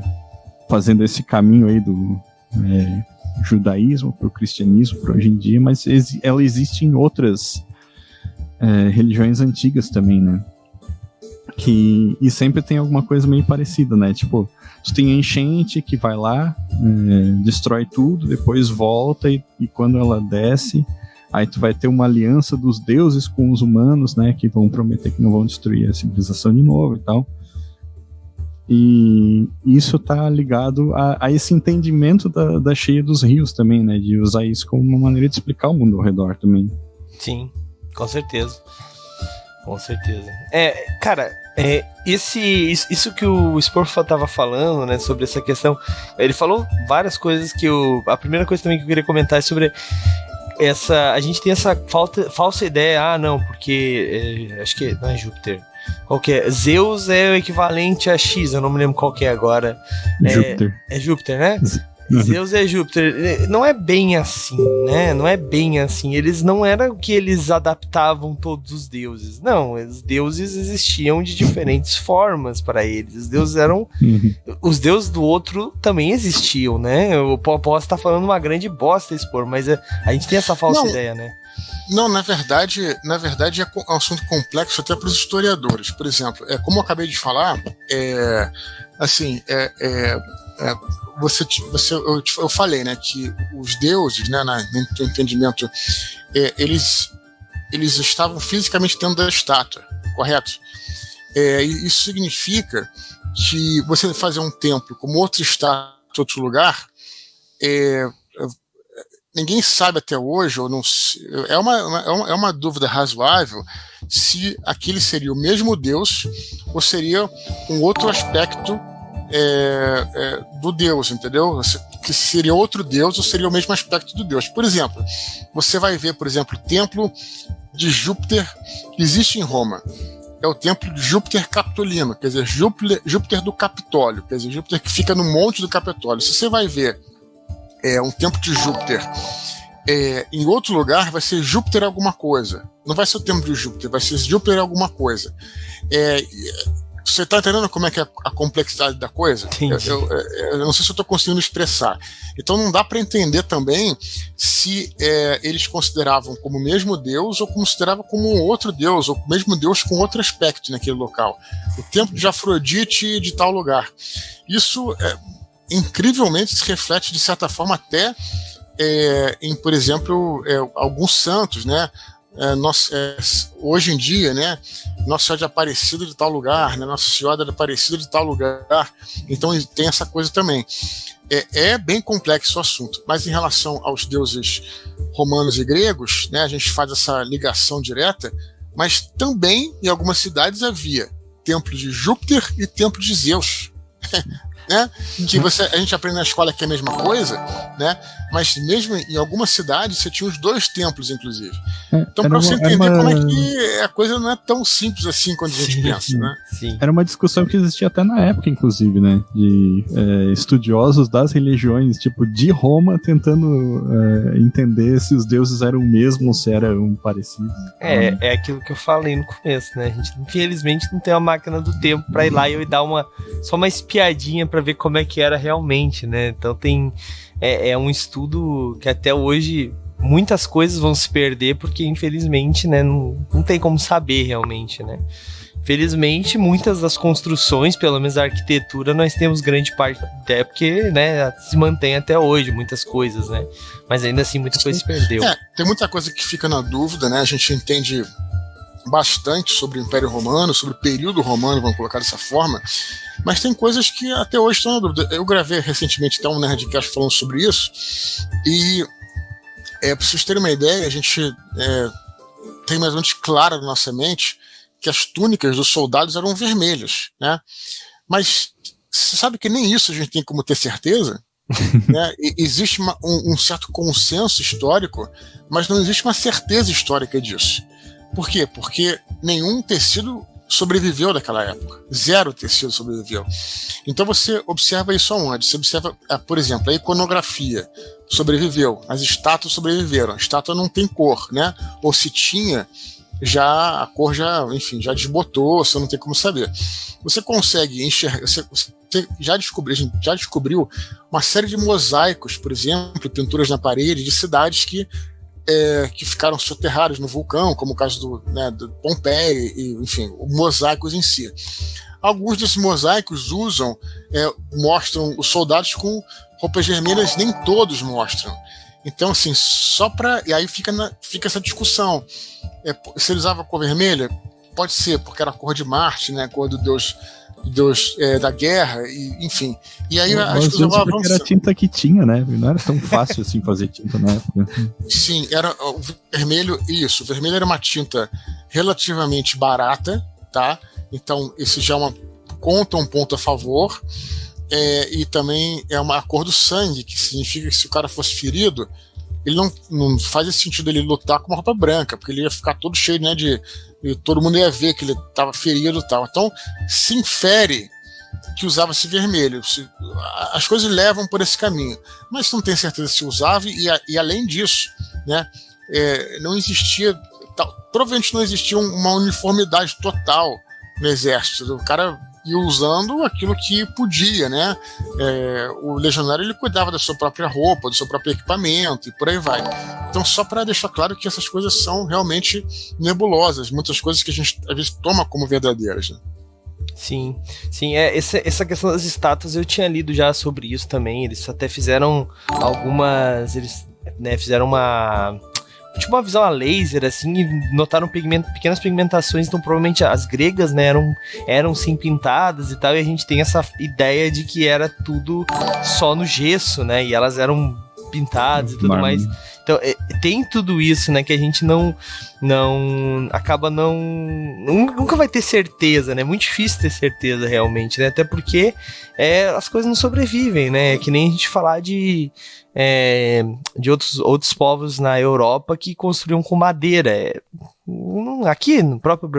fazendo esse caminho aí do judaísmo para o cristianismo para hoje em dia, mas ela existe em outras religiões antigas também, né? E sempre tem alguma coisa meio parecida, né? Tipo, tu tem a enchente que vai lá, destrói tudo, depois volta e quando ela desce, aí tu vai ter uma aliança dos deuses com os humanos, né? Que vão prometer que não vão destruir a civilização de novo e tal. E isso tá ligado a esse entendimento da cheia dos rios também, né? De usar isso como uma maneira de explicar o mundo ao redor também. Sim, com certeza. Com certeza. Cara, isso que o Sporfa tava falando, né, sobre essa questão, ele falou várias coisas que a primeira coisa também que eu queria comentar é sobre a gente tem essa falsa ideia, não, porque acho que não é Júpiter. Qual que é? Zeus é o equivalente a X, eu não me lembro qual que é agora. Júpiter. É Júpiter, né? Zeus é Júpiter. Não é bem assim, né? Não é bem assim. Eles não eram que eles adaptavam todos os deuses. Não, os deuses existiam de diferentes formas para eles. Os deuses eram... Os deuses do outro também existiam, né? Eu posso estar falando uma grande bosta, Expor, mas a gente tem essa falsa ideia, né? Não, na verdade é um assunto complexo até para os historiadores. Por exemplo, como eu acabei de falar, eu falei, né, que os deuses, né, no entendimento, eles estavam fisicamente dentro da estátua, correto? Isso significa que você fazer um templo como outra estátua em outro lugar, ninguém sabe até hoje, ou não, é uma dúvida razoável se aquele seria o mesmo Deus ou seria um outro aspecto do Deus, entendeu? Que seria outro Deus ou seria o mesmo aspecto do Deus. Por exemplo, você vai ver, por exemplo, o templo de Júpiter que existe em Roma. É o templo de Júpiter Capitolino, quer dizer, Júpiter do Capitólio, quer dizer, Júpiter que fica no monte do Capitólio. Se você vai ver um templo de Júpiter em outro lugar, vai ser Júpiter alguma coisa. Não vai ser o templo de Júpiter, vai ser Júpiter alguma coisa. Você está entendendo como é que é a complexidade da coisa? Eu não sei se eu estou conseguindo expressar. Então não dá para entender também se eles consideravam como o mesmo Deus ou consideravam como um outro Deus, ou o mesmo Deus com outro aspecto naquele local. O templo de Afrodite de tal lugar. Isso incrivelmente se reflete de certa forma até em, por exemplo, alguns santos, né? Hoje em dia, né, Nossa Senhora de Aparecida de tal lugar, né, Nossa Senhora de Aparecida de tal lugar, então tem essa coisa também. É bem complexo o assunto, mas em relação aos deuses romanos e gregos, né, a gente faz essa ligação direta, mas também em algumas cidades havia templo de Júpiter e templo de Zeus. Né? Que a gente aprende na escola que é a mesma coisa, né? Mas mesmo em algumas cidades você tinha os dois templos, inclusive. Então, para você entender como é que a coisa não é tão simples assim quando a gente pensa, né? Sim. Era uma discussão que existia até na época, inclusive, né? De estudiosos das religiões, tipo, de Roma, tentando entender se os deuses eram o mesmo ou se eram parecidos. É aquilo que eu falei no começo, né? A gente, infelizmente, não tem uma máquina do tempo para ir lá e dar só uma espiadinha para ver como é que era realmente, né? Então é um estudo que até hoje muitas coisas vão se perder porque infelizmente, né, não tem como saber realmente, né? Felizmente, muitas das construções, pelo menos a arquitetura, nós temos grande parte, até porque, né, se mantém até hoje, muitas coisas, né? Mas ainda assim, muita coisa se perdeu. Tem muita coisa que fica na dúvida, né? A gente entende bastante sobre o Império Romano, sobre o período romano, vamos colocar dessa forma, mas tem coisas que até hoje estão na dúvida. Eu gravei recentemente até um Nerdcast falando sobre isso, e para vocês terem uma ideia, a gente tem mais ou menos claro na nossa mente que as túnicas dos soldados eram vermelhas, né? Mas você sabe que nem isso a gente tem como ter certeza? Né? Existe um certo consenso histórico, mas não existe uma certeza histórica disso. Por quê? Porque nenhum tecido sobreviveu daquela época. 0 tecido sobreviveu. Então você observa isso aonde? Você observa, por exemplo, a iconografia sobreviveu, as estátuas sobreviveram. A estátua não tem cor, né? Ou se tinha, a cor já desbotou, você não tem como saber. Você consegue enxergar, você já descobriu uma série de mosaicos, por exemplo, pinturas na parede de cidades que ficaram soterradas no vulcão, como o caso do Pompeia, e, enfim, mosaicos em si. Alguns desses mosaicos mostram os soldados com roupas vermelhas, nem todos mostram. Então, assim, e aí fica essa discussão. Se ele usava a cor vermelha, pode ser, porque era a cor de Marte, né, a cor do deus da guerra, e, enfim. E aí as coisas vão avançando. Era a tinta que tinha, né? Não era tão fácil assim fazer tinta na época. Sim, era o vermelho, isso. O vermelho era uma tinta relativamente barata, tá? Então, esse já conta um ponto a favor. E também é a cor do sangue, que significa que se o cara fosse ferido, ele não faz esse sentido ele lutar com uma roupa branca, porque ele ia ficar todo cheio, né, e todo mundo ia ver que ele estava ferido e tal. Então, se infere que usava-se vermelho. As coisas levam por esse caminho, mas não tem certeza se usava, e além disso, né, não existia, provavelmente não existia uma uniformidade total no exército. O cara ia usando aquilo que podia, né? O legionário ele cuidava da sua própria roupa, do seu próprio equipamento e por aí vai. Então, só para deixar claro que essas coisas são realmente nebulosas, muitas coisas que a gente às vezes toma como verdadeiras, né? Sim, essa questão das estátuas eu tinha lido já sobre isso também. Eles até fizeram fizeram uma visão a laser, assim, e notaram pequenas pigmentações. Então provavelmente as gregas, né, eram sim pintadas e tal, e a gente tem essa ideia de que era tudo só no gesso, né, e elas eram pintadas e tudo mais. Então tem tudo isso, né, que a gente nunca vai ter certeza, né, muito difícil ter certeza realmente, né, até porque as coisas não sobrevivem, né, é que nem a gente falar de outros povos na Europa que construíam com madeira. Aqui no próprio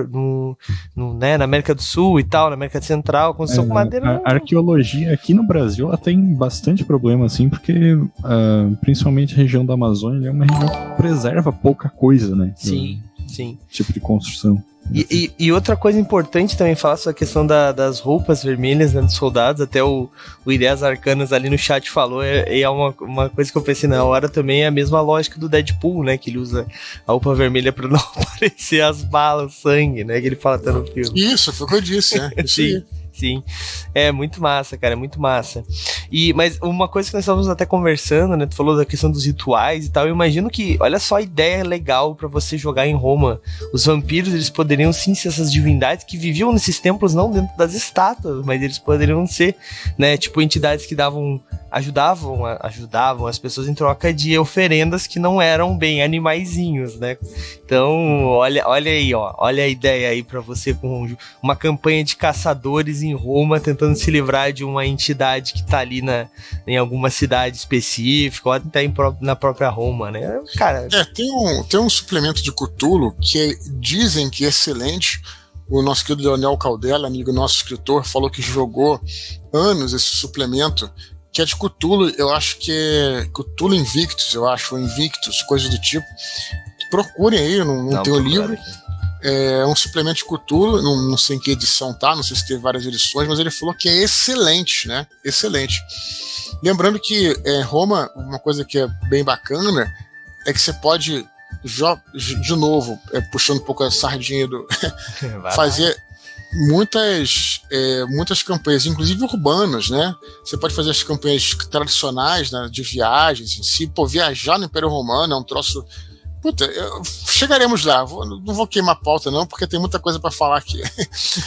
né, na América do Sul e tal, na América Central, construção com madeira. A arqueologia aqui no Brasil ela tem bastante problema, assim, porque principalmente a região da Amazônia é uma região que preserva pouca coisa, né? Sim. Tipo de construção. E outra coisa importante também falar sobre a questão das roupas vermelhas, né, dos soldados. Até o Ideias Arcanas ali no chat falou, e é uma coisa que eu pensei na hora também, é a mesma lógica do Deadpool, né, que ele usa a roupa vermelha pra não aparecer as balas, o sangue, né, que ele fala até no filme. Isso, foi o que eu disse, né? Sim, é muito massa, cara, é muito massa. Mas uma coisa que nós estávamos até conversando, né, tu falou da questão dos rituais e tal, eu imagino que, olha só a ideia legal pra você jogar em Roma. Os vampiros, eles poderiam sim ser essas divindades que viviam nesses templos, não dentro das estátuas, mas eles poderiam ser, né, tipo entidades que ajudavam as pessoas em troca de oferendas que não eram bem animaizinhos, né. Então, olha aí, ó, olha a ideia aí pra você com uma campanha de caçadores em Roma tentando se livrar de uma entidade que tá ali em alguma cidade específica, ou até na própria Roma, né? Cara... tem um suplemento de Cthulhu que dizem que é excelente. O nosso querido Leonel Caldela, amigo nosso escritor, falou que jogou anos esse suplemento, que é de Cthulhu. Eu acho que é Cthulhu Invictus, ou Invictus, coisa do tipo. Procurem aí, não tem o livro. É um suplemento de Cthulhu, não sei em que edição tá, não sei se teve várias edições, mas ele falou que é excelente, né? Excelente. Lembrando que Roma, uma coisa que é bem bacana, é que você pode, de novo, puxando um pouco a sardinha fazer muitas campanhas, inclusive urbanas, né? Você pode fazer as campanhas tradicionais, né, de viagens em si. Viajar no Império Romano é um troço... Puta, chegaremos lá. Não vou queimar a pauta, não, porque tem muita coisa pra falar aqui.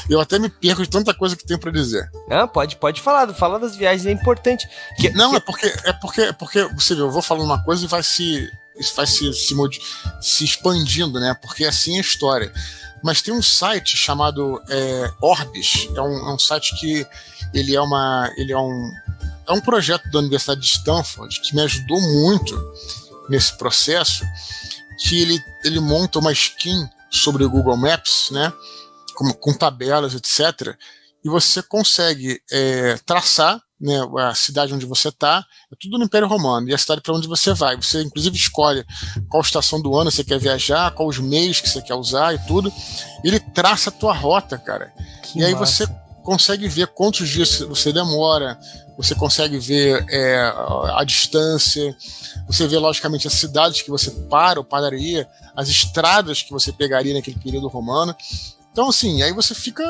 Eu até me perco de tanta coisa que tenho pra dizer. Não, pode falar. Falar das viagens é importante. É porque você vê, eu vou falando uma coisa e vai se isso vai se expandindo, né? Porque assim é a história. Mas tem um site chamado Orbis, é um site que ele é um projeto da Universidade de Stanford que me ajudou muito nesse processo, que ele monta uma skin sobre o Google Maps, né, com tabelas, etc., e você consegue traçar, né, a cidade onde você está, é tudo no Império Romano, e a cidade para onde você vai. Você, inclusive, escolhe qual estação do ano você quer viajar, quais os meios que você quer usar e tudo. Ele traça a tua rota, cara. Que e aí massa. você consegue ver quantos dias você demora, você consegue ver a distância, você vê, logicamente, as cidades que você para ou pararia, as estradas que você pegaria naquele período romano. Então, assim, aí você fica...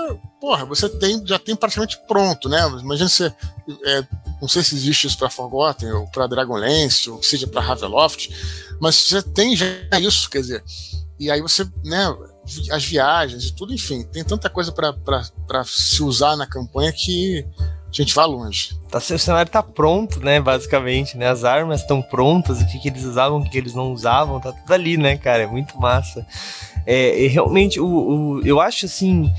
você já tem praticamente pronto, né? Imagina você... não sei se existe isso para Forgotten, ou para Dragonlance, ou seja para Ravenloft, mas você tem já isso, quer dizer... E aí você, né... as viagens e tudo, enfim, tem tanta coisa para se usar na campanha que a gente vai longe. O cenário tá pronto, né, basicamente, né, as armas estão prontas, o que eles usavam, o que eles não usavam, tá tudo ali, né, cara, é muito massa. Realmente, eu acho assim,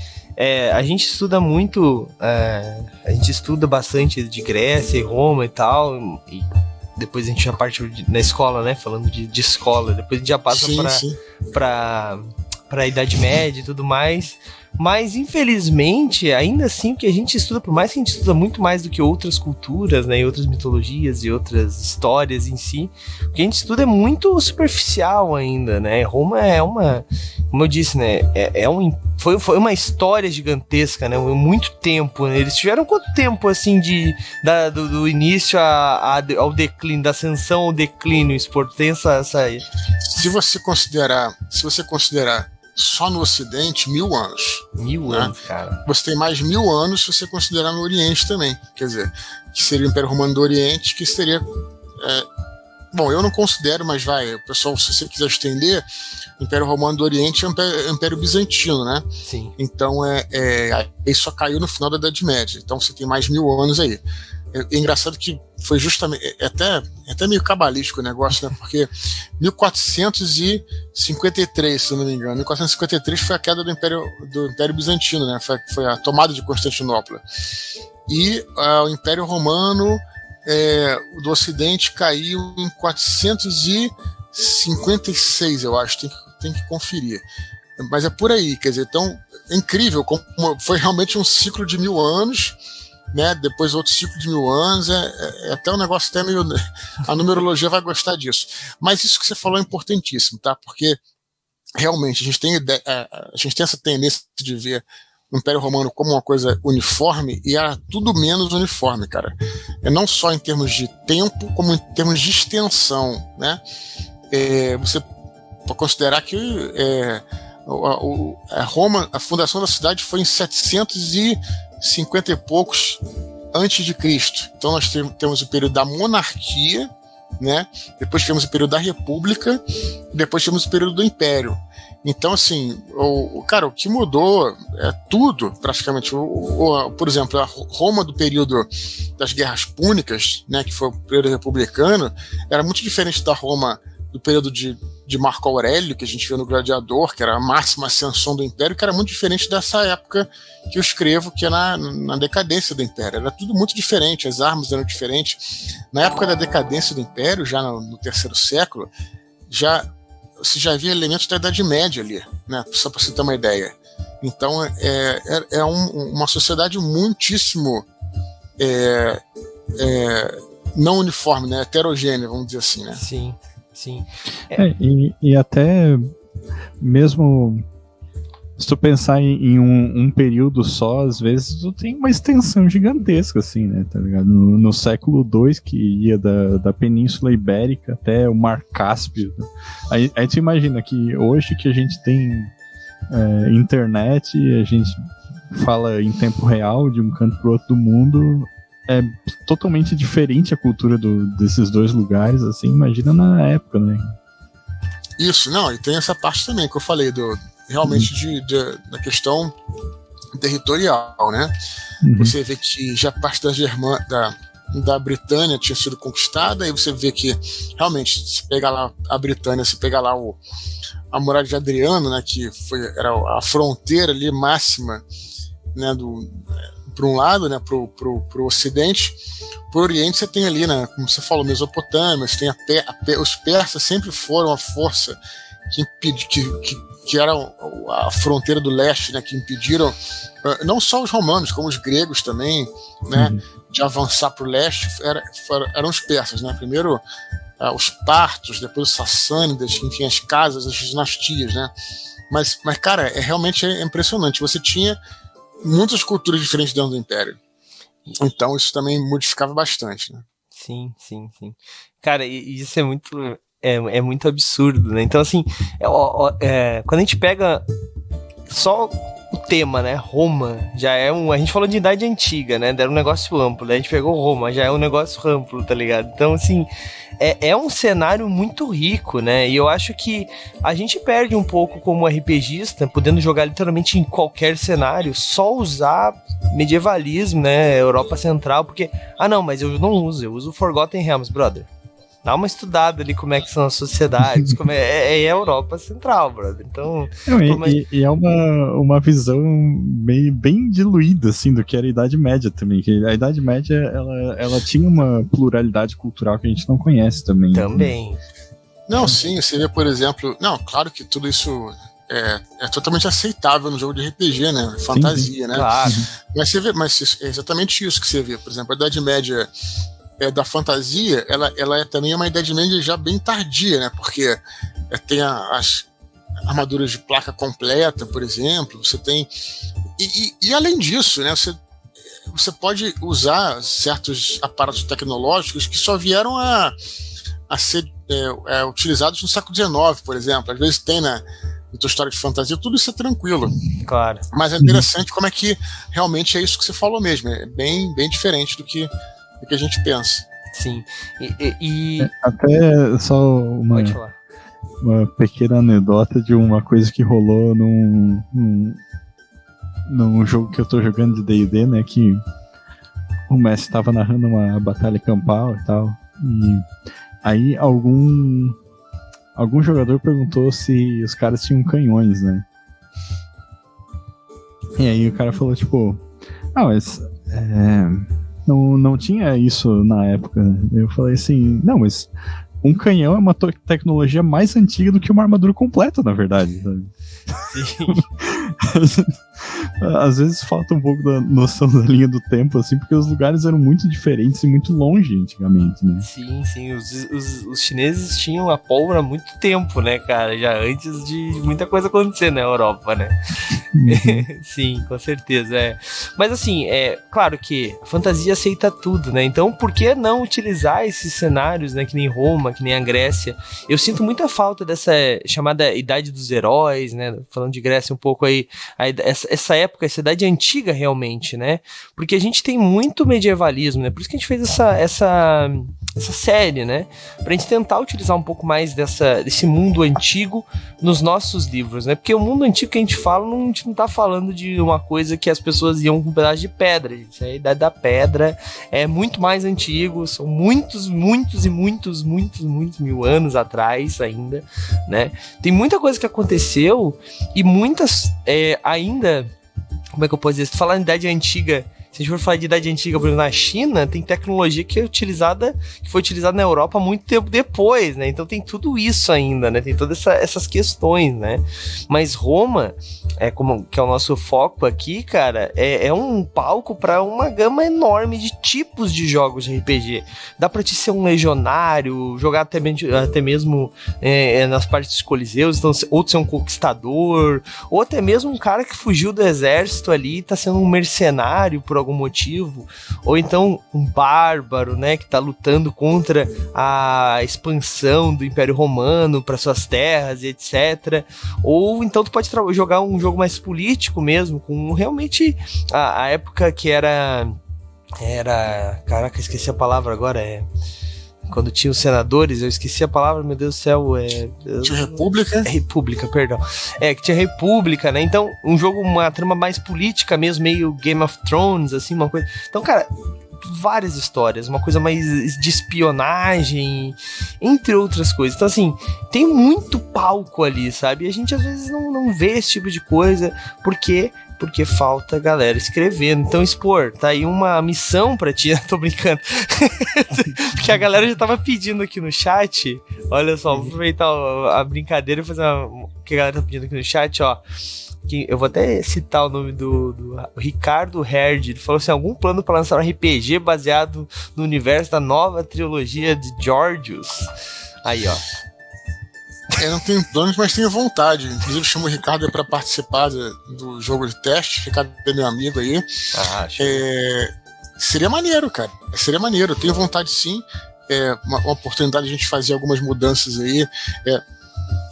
a gente estuda muito, a gente estuda bastante de Grécia e Roma e tal, e depois a gente já parte na escola, né, falando de escola, depois a gente já passa para a Idade Média e tudo mais, mas infelizmente, ainda assim, o que a gente estuda, por mais que a gente estuda muito mais do que outras culturas, né, e outras mitologias e outras histórias em si, o que a gente estuda é muito superficial ainda, né, Roma é como eu disse, né, foi uma história gigantesca, né, muito tempo, né? Eles tiveram quanto tempo, assim, do início ao declínio, da ascensão ao declínio, Sporto, tem essa... Se você considerar só no Ocidente, 1000 anos. 1000 anos, cara. Você tem mais 1000 anos se você considerar no Oriente também. Quer dizer, que seria o Império Romano do Oriente, que seria... bom, eu não considero, mas pessoal, se você quiser estender, o Império Romano do Oriente é o Império Bizantino, né? Sim. Então, aí só caiu no final da Idade Média. Então, você tem mais 1000 anos aí. É engraçado que foi justamente... É até meio cabalístico o negócio, né? Porque 1453, se eu não me engano. 1453 foi a queda do Império Bizantino, né? Foi a tomada de Constantinopla. E o Império Romano do Ocidente caiu em 456, eu acho. Tem que conferir. Mas é por aí, quer dizer, então é incrível como foi realmente um ciclo de 1000 anos, né? Depois outro ciclo de 1000 anos, até um negócio até meio... A numerologia vai gostar disso. Mas isso que você falou é importantíssimo, tá? Porque realmente a gente tem essa tendência de ver o Império Romano como uma coisa uniforme, e era tudo menos uniforme, cara. Não só em termos de tempo, como em termos de extensão, né? Você pode considerar que Roma, a fundação da cidade foi em 750 e poucos antes de Cristo. Então nós temos o período da monarquia, né? Depois tivemos o período da república, depois tivemos o período do império. Então, assim, o que mudou é tudo, praticamente. Por exemplo, a Roma do período das Guerras Púnicas, né, que foi o período republicano, era muito diferente da Roma do período de Marco Aurélio, que a gente viu no Gladiador, que era a máxima ascensão do Império, que era muito diferente dessa época que eu escrevo, que é na decadência do Império. Era tudo muito diferente, as armas eram diferentes. Na época da decadência do Império, já no terceiro século, você já havia elementos da Idade Média ali, né? Só para você ter uma ideia. Então, é uma sociedade muitíssimo não uniforme, né? Heterogênea, vamos dizer assim, né? Sim, sim. E até mesmo se tu pensar em um período só, às vezes tu tem uma extensão gigantesca, assim, né, tá ligado? No século II, que ia da Península Ibérica até o Mar Cáspio. Aí tu imagina que hoje que a gente tem internet, a gente fala em tempo real de um canto pro outro do mundo, é totalmente diferente a cultura desses dois lugares, assim, imagina na época, né? Isso, não, e tem essa parte também que eu falei realmente da questão territorial, né? Você vê que já parte da Britânia tinha sido conquistada, aí você vê que realmente, se pegar lá a Britânia, se pegar lá a Muralha de Adriano, né, que era a fronteira ali máxima, né, para um lado, né, pro Ocidente. Pro Oriente você tem ali, né, como você falou, Mesopotâmia, você tem os persas sempre foram a força que era a fronteira do leste, né, que impediram não só os romanos, como os gregos também, né, de avançar para o leste, eram os persas, né, primeiro os partos, depois os sassânidas, enfim, as casas, as dinastias, né, mas cara, realmente é impressionante, você tinha muitas culturas diferentes dentro do Império, então isso também modificava bastante, né. Sim. Cara, isso é muito absurdo, né? Então, assim, quando a gente pega só o tema, né? Roma, já é a gente falou de idade antiga, né? Era um negócio amplo, né? A gente pegou Roma, já é um negócio amplo, tá ligado? Então, assim, é um cenário muito rico, né? E eu acho que a gente perde um pouco como RPGista, podendo jogar literalmente em qualquer cenário, só usar medievalismo, né? Europa Central, porque... não, mas eu não uso, eu uso Forgotten Realms, brother. Dá uma estudada ali como é que são as sociedades, como é a Europa Central, brother. Então... E é uma visão bem diluída, assim, do que era a Idade Média também. Que a Idade Média, ela tinha uma pluralidade cultural que a gente não conhece também. Também. Não, sim, você vê, por exemplo... Não, claro que tudo isso é totalmente aceitável no jogo de RPG, né? Fantasia, sim. Né? Claro. Mas você vê, é exatamente isso que você vê. Por exemplo, a Idade Média... da fantasia, ela é também uma Idade Média já bem tardia, né? Porque tem as armaduras de placa completa, por exemplo, você tem... E além disso, né? Você pode usar certos aparatos tecnológicos que só vieram a ser utilizados no século XIX, por exemplo. Às vezes tem na tua história de fantasia, tudo isso é tranquilo. Claro. Mas é interessante como é que realmente é isso que você falou mesmo. É bem diferente do que a gente pensa. Sim. Até só uma pequena anedota de uma coisa que rolou num jogo que eu tô jogando de D&D, né, que o mestre tava narrando uma batalha campal e tal, e aí algum jogador perguntou se os caras tinham canhões, né, e aí o cara falou, tipo, mas não tinha isso na época. Eu falei assim, não, mas um canhão é uma tecnologia mais antiga do que uma armadura completa, na verdade, sabe? Sim. Às vezes falta um pouco da noção da linha do tempo, assim, porque os lugares eram muito diferentes e muito longe antigamente, né? Sim. Os chineses tinham a pólvora há muito tempo, né, cara? Já antes de muita coisa acontecer na Europa, né? Sim, com certeza. Mas assim, claro que a fantasia aceita tudo, né? Então, por que não utilizar esses cenários, né? Que nem Roma, que nem a Grécia? Eu sinto muita falta dessa chamada Idade dos Heróis, né? Falando de Grécia um pouco aí, essa época, essa idade antiga realmente, né? Porque a gente tem muito medievalismo, né? Por isso que a gente fez essa série, né? Pra gente tentar utilizar um pouco mais desse mundo antigo nos nossos livros, né? Porque o mundo antigo que a gente fala, a gente não tá falando de uma coisa que as pessoas iam com um pedaço de pedra, gente. A Idade da Pedra é muito mais antigo, são muitos mil anos atrás ainda, né? Tem muita coisa que aconteceu e muitas ainda, como é que eu posso dizer? Se falar em idade antiga, se a gente for falar de idade antiga, por exemplo, na China, tem tecnologia que foi utilizada na Europa muito tempo depois, né? Então tem tudo isso ainda, né? Tem todas essas questões, né? Mas Roma, que é o nosso foco aqui, cara, é um palco para uma gama enorme de tipos de jogos de RPG. Dá pra te ser um legionário, jogar até mesmo nas partes dos coliseus, então, ou ser um conquistador, ou até mesmo um cara que fugiu do exército ali e tá sendo um mercenário por algum motivo, ou então um bárbaro, né, que tá lutando contra a expansão do Império Romano para suas terras e etc. Ou então tu pode jogar um jogo mais político mesmo, com realmente a época que era... Caraca, esqueci a palavra agora, quando tinha os senadores, eu esqueci a palavra, meu Deus do céu, Tinha República? República, perdão. Que tinha República, né? Então, um jogo, uma trama mais política mesmo, meio Game of Thrones, assim, uma coisa. Então, cara, várias histórias, uma coisa mais de espionagem, entre outras coisas. Então, assim, tem muito palco ali, sabe? E a gente às vezes não vê esse tipo de coisa, porque falta galera escrevendo. Então, Spor, tá aí uma missão pra ti. Tô brincando. Porque a galera já tava pedindo aqui no chat. Olha só, vou aproveitar a brincadeira e fazer o que a galera tá pedindo aqui no chat, ó. Eu vou até citar o nome do Ricardo Herd. Ele falou assim: algum plano para lançar um RPG baseado no universo da nova trilogia de Georgios? Aí, ó. Eu não tenho planos, mas tenho vontade. Inclusive, chamo o Ricardo para participar do jogo de teste. O Ricardo é meu amigo aí. Seria maneiro, cara. Seria maneiro. Eu tenho vontade, sim. Uma oportunidade de a gente fazer algumas mudanças aí.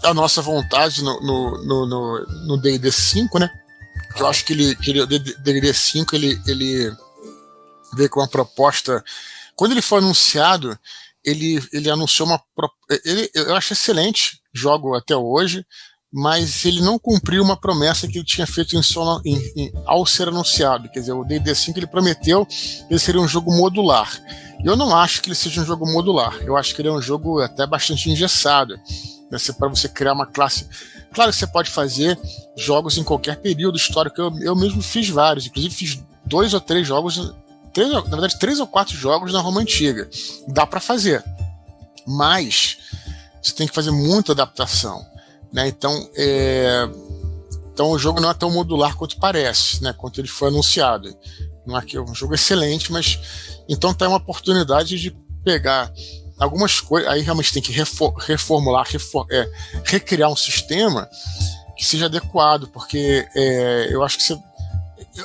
A nossa vontade no D&D 5, né? Eu acho que o D&D 5 ele veio com uma proposta. Quando ele foi anunciado, ele anunciou eu acho excelente, jogo até hoje, mas ele não cumpriu uma promessa que ele tinha feito ao ser anunciado. Quer dizer, o D&D 5 ele prometeu que ele seria um jogo modular. Eu não acho que ele seja um jogo modular. Eu acho que ele é um jogo até bastante engessado. Para você criar uma classe. Claro que você pode fazer jogos em qualquer período histórico. Eu mesmo fiz vários, inclusive fiz 2 ou 3 jogos, na verdade 3 ou 4 jogos na Roma Antiga. Dá para fazer, mas você tem que fazer muita adaptação, né? Então o jogo não é tão modular quanto parece, né? Quanto ele foi anunciado. Não é que é um jogo excelente, mas então tem uma oportunidade de pegar algumas coisas, aí realmente tem que reformular, recriar um sistema que seja adequado, porque eu acho que você.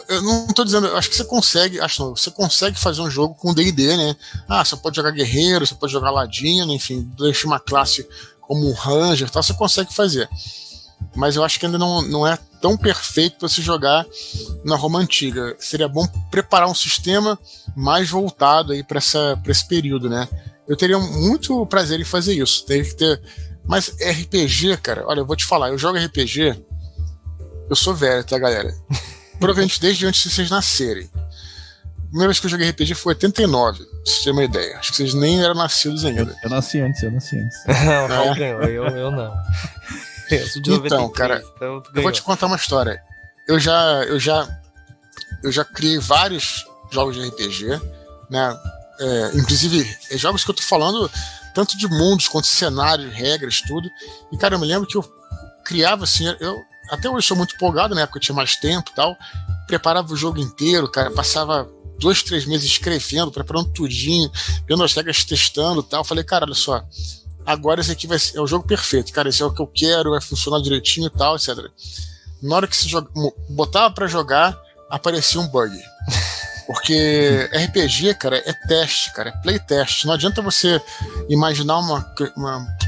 Eu não estou dizendo, eu acho que você consegue. Você consegue fazer um jogo com D&D, né? Você pode jogar guerreiro, você pode jogar ladino, enfim, deixa uma classe como um ranger, tal, você consegue fazer. Mas eu acho que ainda não é tão perfeito para se jogar na Roma Antiga. Seria bom preparar um sistema mais voltado aí para esse período, né? Eu teria muito prazer em fazer isso. Teria que ter. Mas RPG, cara, olha, eu vou te falar, eu jogo RPG. Eu sou velho, tá, galera? Provavelmente desde antes de vocês nascerem. A primeira vez que eu joguei RPG foi em 89, pra vocês terem uma ideia. Acho que vocês nem eram nascidos ainda. Eu nasci antes. Não, Raul ganhou, eu não. Eu sou de 93, então, cara, então eu vou te contar uma história. Eu já criei vários jogos de RPG, né? Inclusive, jogos que eu tô falando tanto de mundos quanto cenários, regras, tudo. E, cara, eu me lembro que eu criava assim, até hoje sou muito empolgado, na época eu tinha mais tempo e tal, preparava o jogo inteiro, cara, passava 2, 3 meses escrevendo, preparando tudinho, vendo as regras, testando e tal. Falei, cara, olha só, agora esse aqui é o jogo perfeito, cara, esse é o que eu quero, vai funcionar direitinho e tal, etc. Na hora que você botava pra jogar, aparecia um bug. Porque RPG, cara, é teste, cara, é playtest. Não adianta você imaginar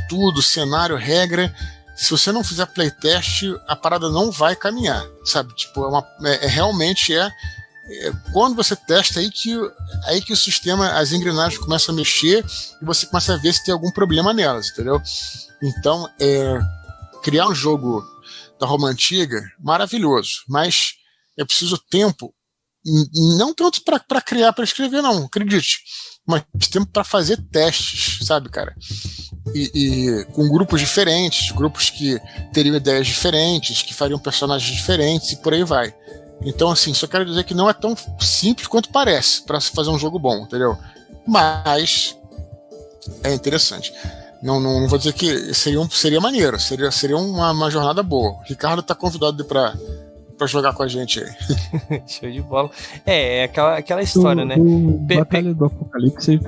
tudo, cenário, regra. Se você não fizer playtest, a parada não vai caminhar, sabe? Tipo, realmente quando você testa aí que o sistema, as engrenagens começam a mexer e você começa a ver se tem algum problema nelas, entendeu? Então, criar um jogo da Roma Antiga, maravilhoso, mas é preciso tempo. Não tanto para criar, para escrever, não, acredite, mas tempo para fazer testes, sabe, cara? E com grupos diferentes, grupos que teriam ideias diferentes, que fariam personagens diferentes e por aí vai. Então, assim, só quero dizer que não é tão simples quanto parece para se fazer um jogo bom, entendeu? Mas é interessante. Não vou dizer que seria maneiro, seria uma jornada boa. O Ricardo tá convidado para jogar com a gente aí. Show de bola. Aquela história, né? Batalha do Apocalipse,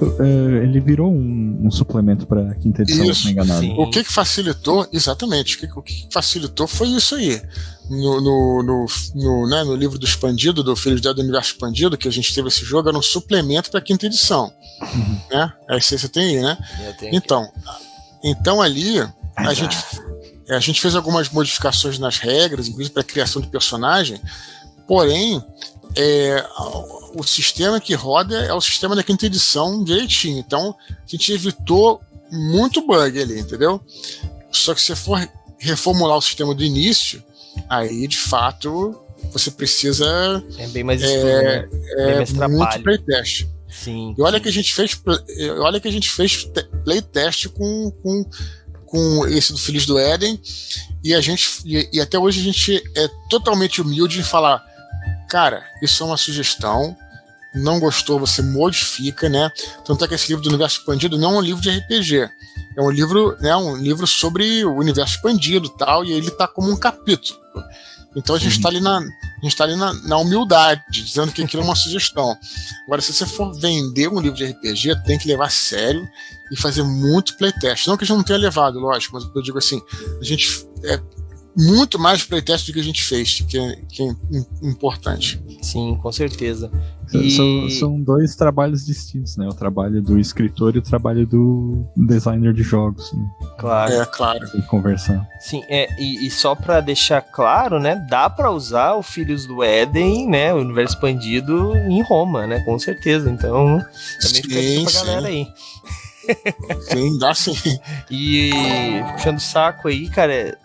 ele virou um suplemento pra quinta edição, isso. Se não me enganado. O que facilitou, exatamente, o que facilitou foi isso aí. No livro do Expandido, do Filhos do Universo Expandido, que a gente teve esse jogo, era um suplemento pra quinta edição. Uhum. Né? Você tem aí, né? Então ali, a gente fez algumas modificações nas regras, inclusive para a criação de personagem, porém, o sistema que roda é o sistema da quinta edição direitinho. Então, a gente evitou muito bug ali, entendeu? Só que se você for reformular o sistema do início, aí, de fato, você precisa... É bem mais estudo, né? Bem mais muito trabalho. playtest. Sim. E olha que a gente fez playtest com esse do Filhos do Éden, e até hoje a gente é totalmente humilde em falar, cara, isso é uma sugestão, não gostou, você modifica, né? Tanto é que esse livro do Universo Expandido não é um livro de RPG, é um livro, né, um livro sobre o Universo Expandido e tal, e ele tá como um capítulo. Então a gente está ali na humildade, dizendo que aquilo é uma sugestão. Agora, se você for vender um livro de RPG, tem que levar a sério e fazer muito playtest. Não que a gente não tenha levado, lógico, mas eu digo assim, a gente muito mais playtest do que a gente fez, que é importante. Sim, com certeza. São dois trabalhos distintos, né? O trabalho do escritor e o trabalho do designer de jogos. Né? Claro. Claro. E conversar. Sim, e só pra deixar claro, né? Dá pra usar o Filhos do Éden, né? O Universo Expandido em Roma, né? Com certeza. Então, também fica a dica pra galera aí. Sim, dá sim. E puxando o saco aí, cara,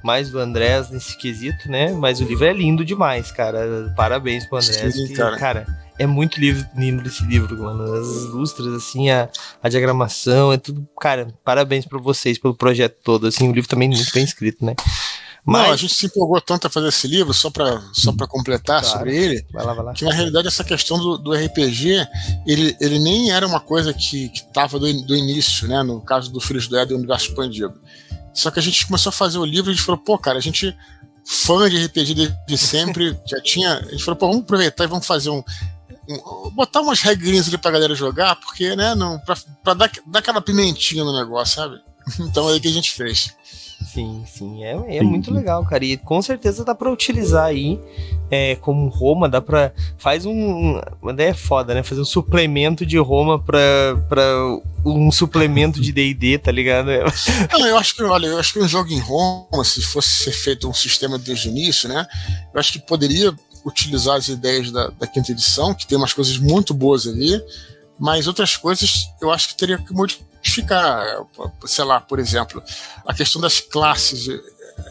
mais do Andrés nesse quesito, né? Mas o livro é lindo demais, cara. Parabéns pro Andrés. Sim, cara, é muito lindo esse livro, mano. As ilustras, assim, a diagramação, é tudo. Cara, parabéns pra vocês pelo projeto todo. Assim, o livro também é muito bem escrito, né? Mas não, a gente se empolgou tanto a fazer esse livro, só pra completar, claro, sobre ele, vai lá. Que na realidade essa questão do RPG, ele nem era uma coisa que tava do início, né? No caso do Filhos do Éden, do Universo Expandido. Só que a gente começou a fazer o livro e a gente falou, pô, cara, a gente, fã de RPG desde sempre, a gente falou, pô, vamos aproveitar e vamos fazer botar umas regrinhas ali pra galera jogar, porque, né, pra dar aquela pimentinha no negócio, sabe? Então é aí que a gente fez. Sim, é muito legal, cara, e com certeza dá pra utilizar aí como Roma, faz uma ideia foda, né, fazer um suplemento de Roma pra um suplemento de D&D, tá ligado? Não, eu acho que um jogo em Roma, se fosse ser feito um sistema desde o início, né, eu acho que poderia utilizar as ideias da quinta edição, que tem umas coisas muito boas ali, mas outras coisas eu acho que teria que modificar, sei lá, por exemplo, a questão das classes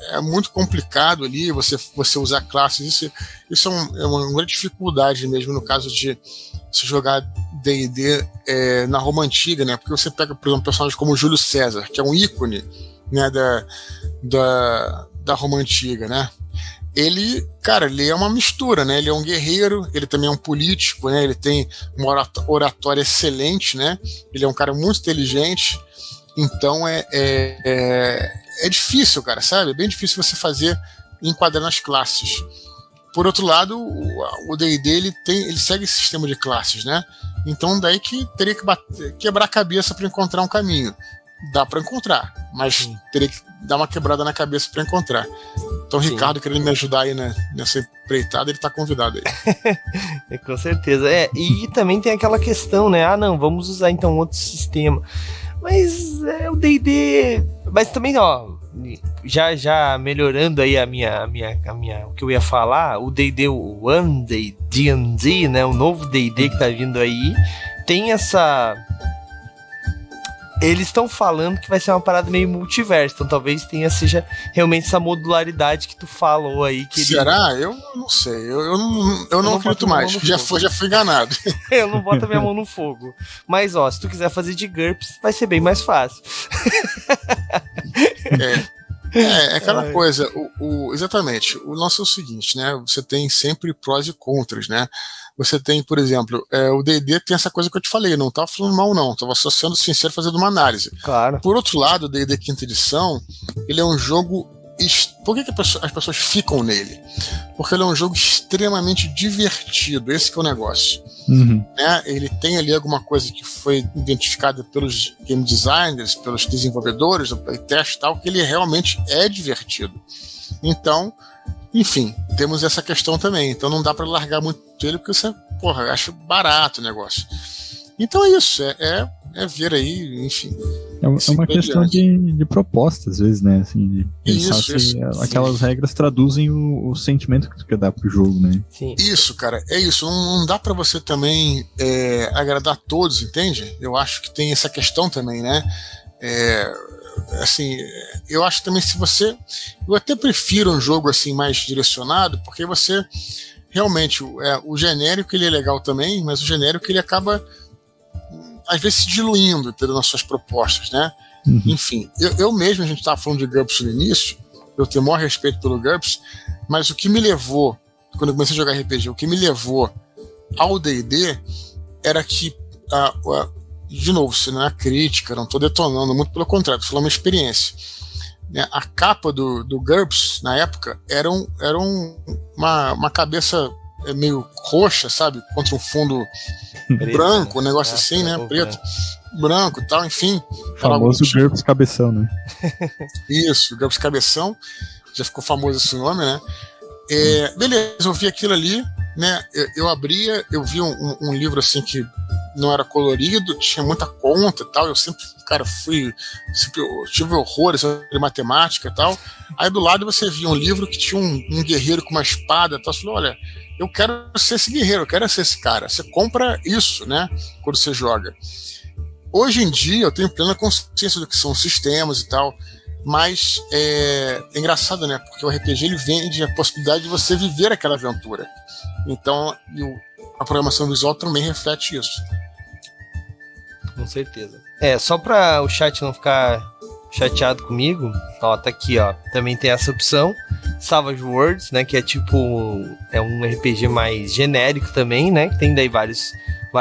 é muito complicado ali, você usar classes, isso é uma grande dificuldade mesmo no caso de se jogar D&D na Roma Antiga, né, porque você pega, por exemplo, um personagem como Júlio César, que é um ícone, né, da Roma Antiga, né. Ele é uma mistura, né? Ele é um guerreiro, ele também é um político, né? Ele tem uma oratória excelente, né? Ele é um cara muito inteligente, então é difícil, cara, sabe? É bem difícil você enquadrar nas classes. Por outro lado, o D&D ele segue esse sistema de classes, né? Então daí que teria que quebrar a cabeça para encontrar um caminho. Dá para encontrar, mas teria que dar uma quebrada na cabeça para encontrar. Então, Sim. Ricardo, querendo me ajudar aí nessa empreitada, ele tá convidado aí. Com certeza. E também tem aquela questão, né? Não, vamos usar então outro sistema. Mas o D&D... Mas também, ó, já melhorando aí o que eu ia falar, o D&D One D&D, né? O novo D&D que tá vindo aí, tem essa... Eles estão falando que vai ser uma parada meio multiverso, então talvez seja realmente essa modularidade que tu falou aí. Será? Eu não sei, eu não acredito mais, já fui enganado. Eu não boto a minha mão no fogo. Mas ó, se tu quiser fazer de GURPS, vai ser bem mais fácil. Aquela coisa, exatamente, o lance é o seguinte, né, você tem sempre prós e contras, né. Você tem, por exemplo, o D&D tem essa coisa que eu te falei, não estava falando mal não, estava só sendo sincero fazendo uma análise. Claro. Por outro lado, o D&D quinta edição, ele é um jogo... Por que as pessoas ficam nele? Porque ele é um jogo extremamente divertido, esse que é o negócio. Uhum. Né? Ele tem ali alguma coisa que foi identificada pelos game designers, pelos desenvolvedores, do playtest e tal, que ele realmente é divertido. Então... Enfim, temos essa questão também. Então não dá para largar muito ele, porque você, acha barato o negócio. Então é isso, é ver aí, enfim. É uma questão de proposta, às vezes, né? Assim, de pensar se aquelas regras traduzem o sentimento que tu quer dar pro jogo, né? Sim. Isso, cara, é isso. Não dá para você também agradar todos, entende? Eu acho que tem essa questão também, né? Assim, eu acho também eu até prefiro um jogo assim mais direcionado, porque você realmente o genérico ele é legal também, mas o genérico ele acaba às vezes se diluindo, entendeu, nas suas propostas, né? Enfim, eu mesmo, a gente estava falando de GURPS no início, eu tenho o maior respeito pelo GURPS, mas o que me levou, quando eu comecei a jogar RPG, o que me levou ao D&D era que, de novo, se não é crítica, não estou detonando, muito pelo contrário, estou falando uma experiência. Né? A capa do GURPS, na época, era uma cabeça meio roxa, sabe? Contra um fundo branco, um negócio assim, né? Preto, branco e tal, enfim. O famoso GURPS Cabeção, né? Isso, GURPS Cabeção. Já ficou famoso esse nome, né? Beleza, eu vi aquilo ali, né? Eu abria, eu vi um livro assim que não era colorido, tinha muita conta e tal. Eu sempre, cara, tive horrores sobre matemática e tal. Aí do lado você via um livro que tinha um guerreiro com uma espada e tal. Você falou, olha, eu quero ser esse guerreiro, eu quero ser esse cara. Você compra isso, né? Quando você joga. Hoje em dia eu tenho plena consciência do que são sistemas e tal. Mas é engraçado, né? Porque o RPG ele vende a possibilidade de você viver aquela aventura. Então, a programação visual também reflete isso. Com certeza. Só para o chat não ficar chateado comigo, ó, tá aqui, ó. Também tem essa opção, Savage Worlds, né? Que é tipo um RPG mais genérico também, né? Que tem daí vários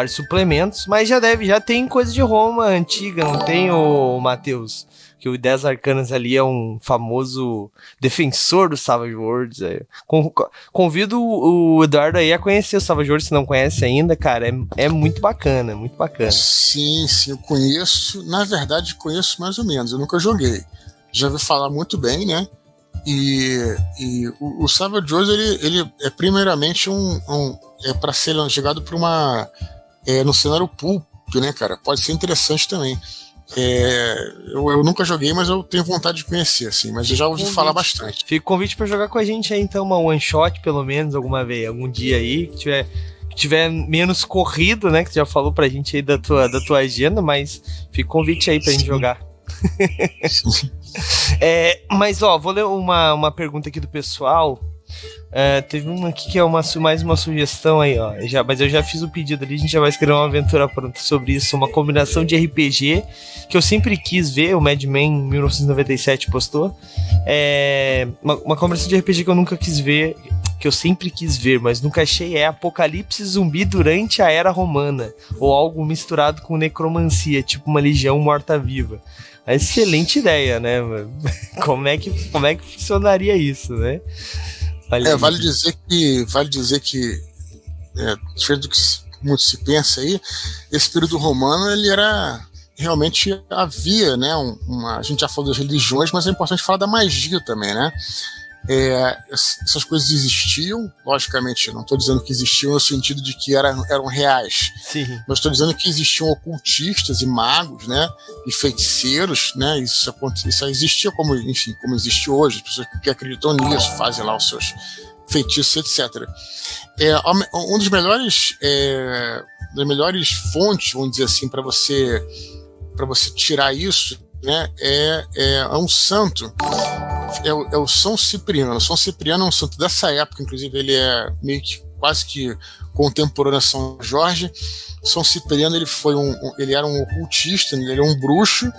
suplementos, mas já tem coisa de Roma antiga, não tem, o Matheus? Que o 10 Arcanas ali é um famoso defensor do Savage Worlds. Convido o Eduardo aí a conhecer o Savage Worlds, se não conhece ainda, cara, é muito bacana, muito bacana. Sim, eu conheço, na verdade conheço mais ou menos, eu nunca joguei. Já ouvi falar muito bem, né? E o Savage Worlds, ele é primeiramente é para ser jogado por no cenário pulp, né, cara? Pode ser interessante também. Eu nunca joguei, mas eu tenho vontade de conhecer, assim, mas eu já ouvi falar bastante. Fica o convite pra jogar com a gente aí, então, uma one shot, pelo menos, algum dia aí, que tiver menos corrido, né, que tu já falou pra gente aí da tua agenda, mas fica o convite aí pra gente jogar. Mas, ó, vou ler uma pergunta aqui do pessoal. Teve uma aqui que é mais uma sugestão aí, ó. Mas eu já fiz o pedido ali, a gente já vai escrever uma aventura pronta sobre isso. Uma combinação de RPG que eu sempre quis ver, o Mad Men 1997 postou. Uma combinação de RPG que eu nunca quis ver, que eu sempre quis ver, mas nunca achei, é Apocalipse zumbi durante a Era Romana, ou algo misturado com necromancia, tipo uma legião morta-viva. Excelente ideia, né? Como é que funcionaria isso, né? Vale dizer que diferente do que muito se pensa aí, esse período romano, ele era realmente, havia, né, a gente já falou das religiões, mas é importante falar da magia também, né? Essas coisas existiam, logicamente, não estou dizendo que existiam no sentido de que eram reais. Sim. Mas estou dizendo que existiam ocultistas e magos, né, e feiticeiros, né, isso existia como existe hoje, as pessoas que acreditam nisso, fazem lá os seus feitiços, etc. Um dos das melhores fontes, vamos dizer assim, para você tirar isso, né, é um santo. É o São Cipriano. O São Cipriano é um santo dessa época, inclusive ele é meio que quase que contemporâneo a São Jorge. São Cipriano, ele era um ocultista, ele era um bruxo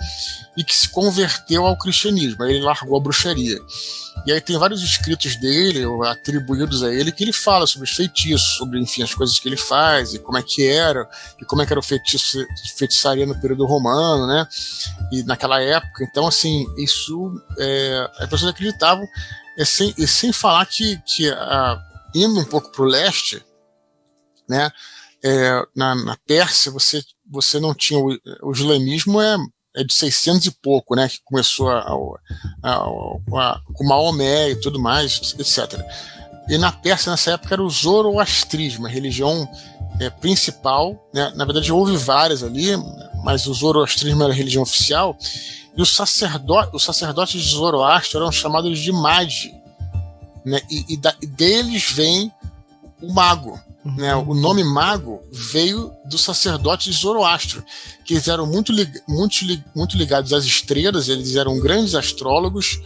e que se converteu ao cristianismo. Aí ele largou a bruxaria. E aí tem vários escritos dele, atribuídos a ele, que ele fala sobre os feitiços, sobre, enfim, as coisas que ele faz, e como é que era o feitiçaria no período romano, né? E naquela época. Então, assim, isso as pessoas acreditavam, sem falar que indo um pouco para o leste, né? Na Pérsia, você não tinha o islamismo de 600 e pouco, né, que começou com Maomé e tudo mais, etc. E na Pérsia, nessa época, era o zoroastrismo, a religião principal, né? Na verdade, houve várias ali, mas o zoroastrismo era a religião oficial, e os sacerdotes de Zoroastro eram chamados de magi, né? E deles vem o mago. Né, o nome mago veio do sacerdote de Zoroastro, que eles eram muito ligados às estrelas, eles eram grandes astrólogos.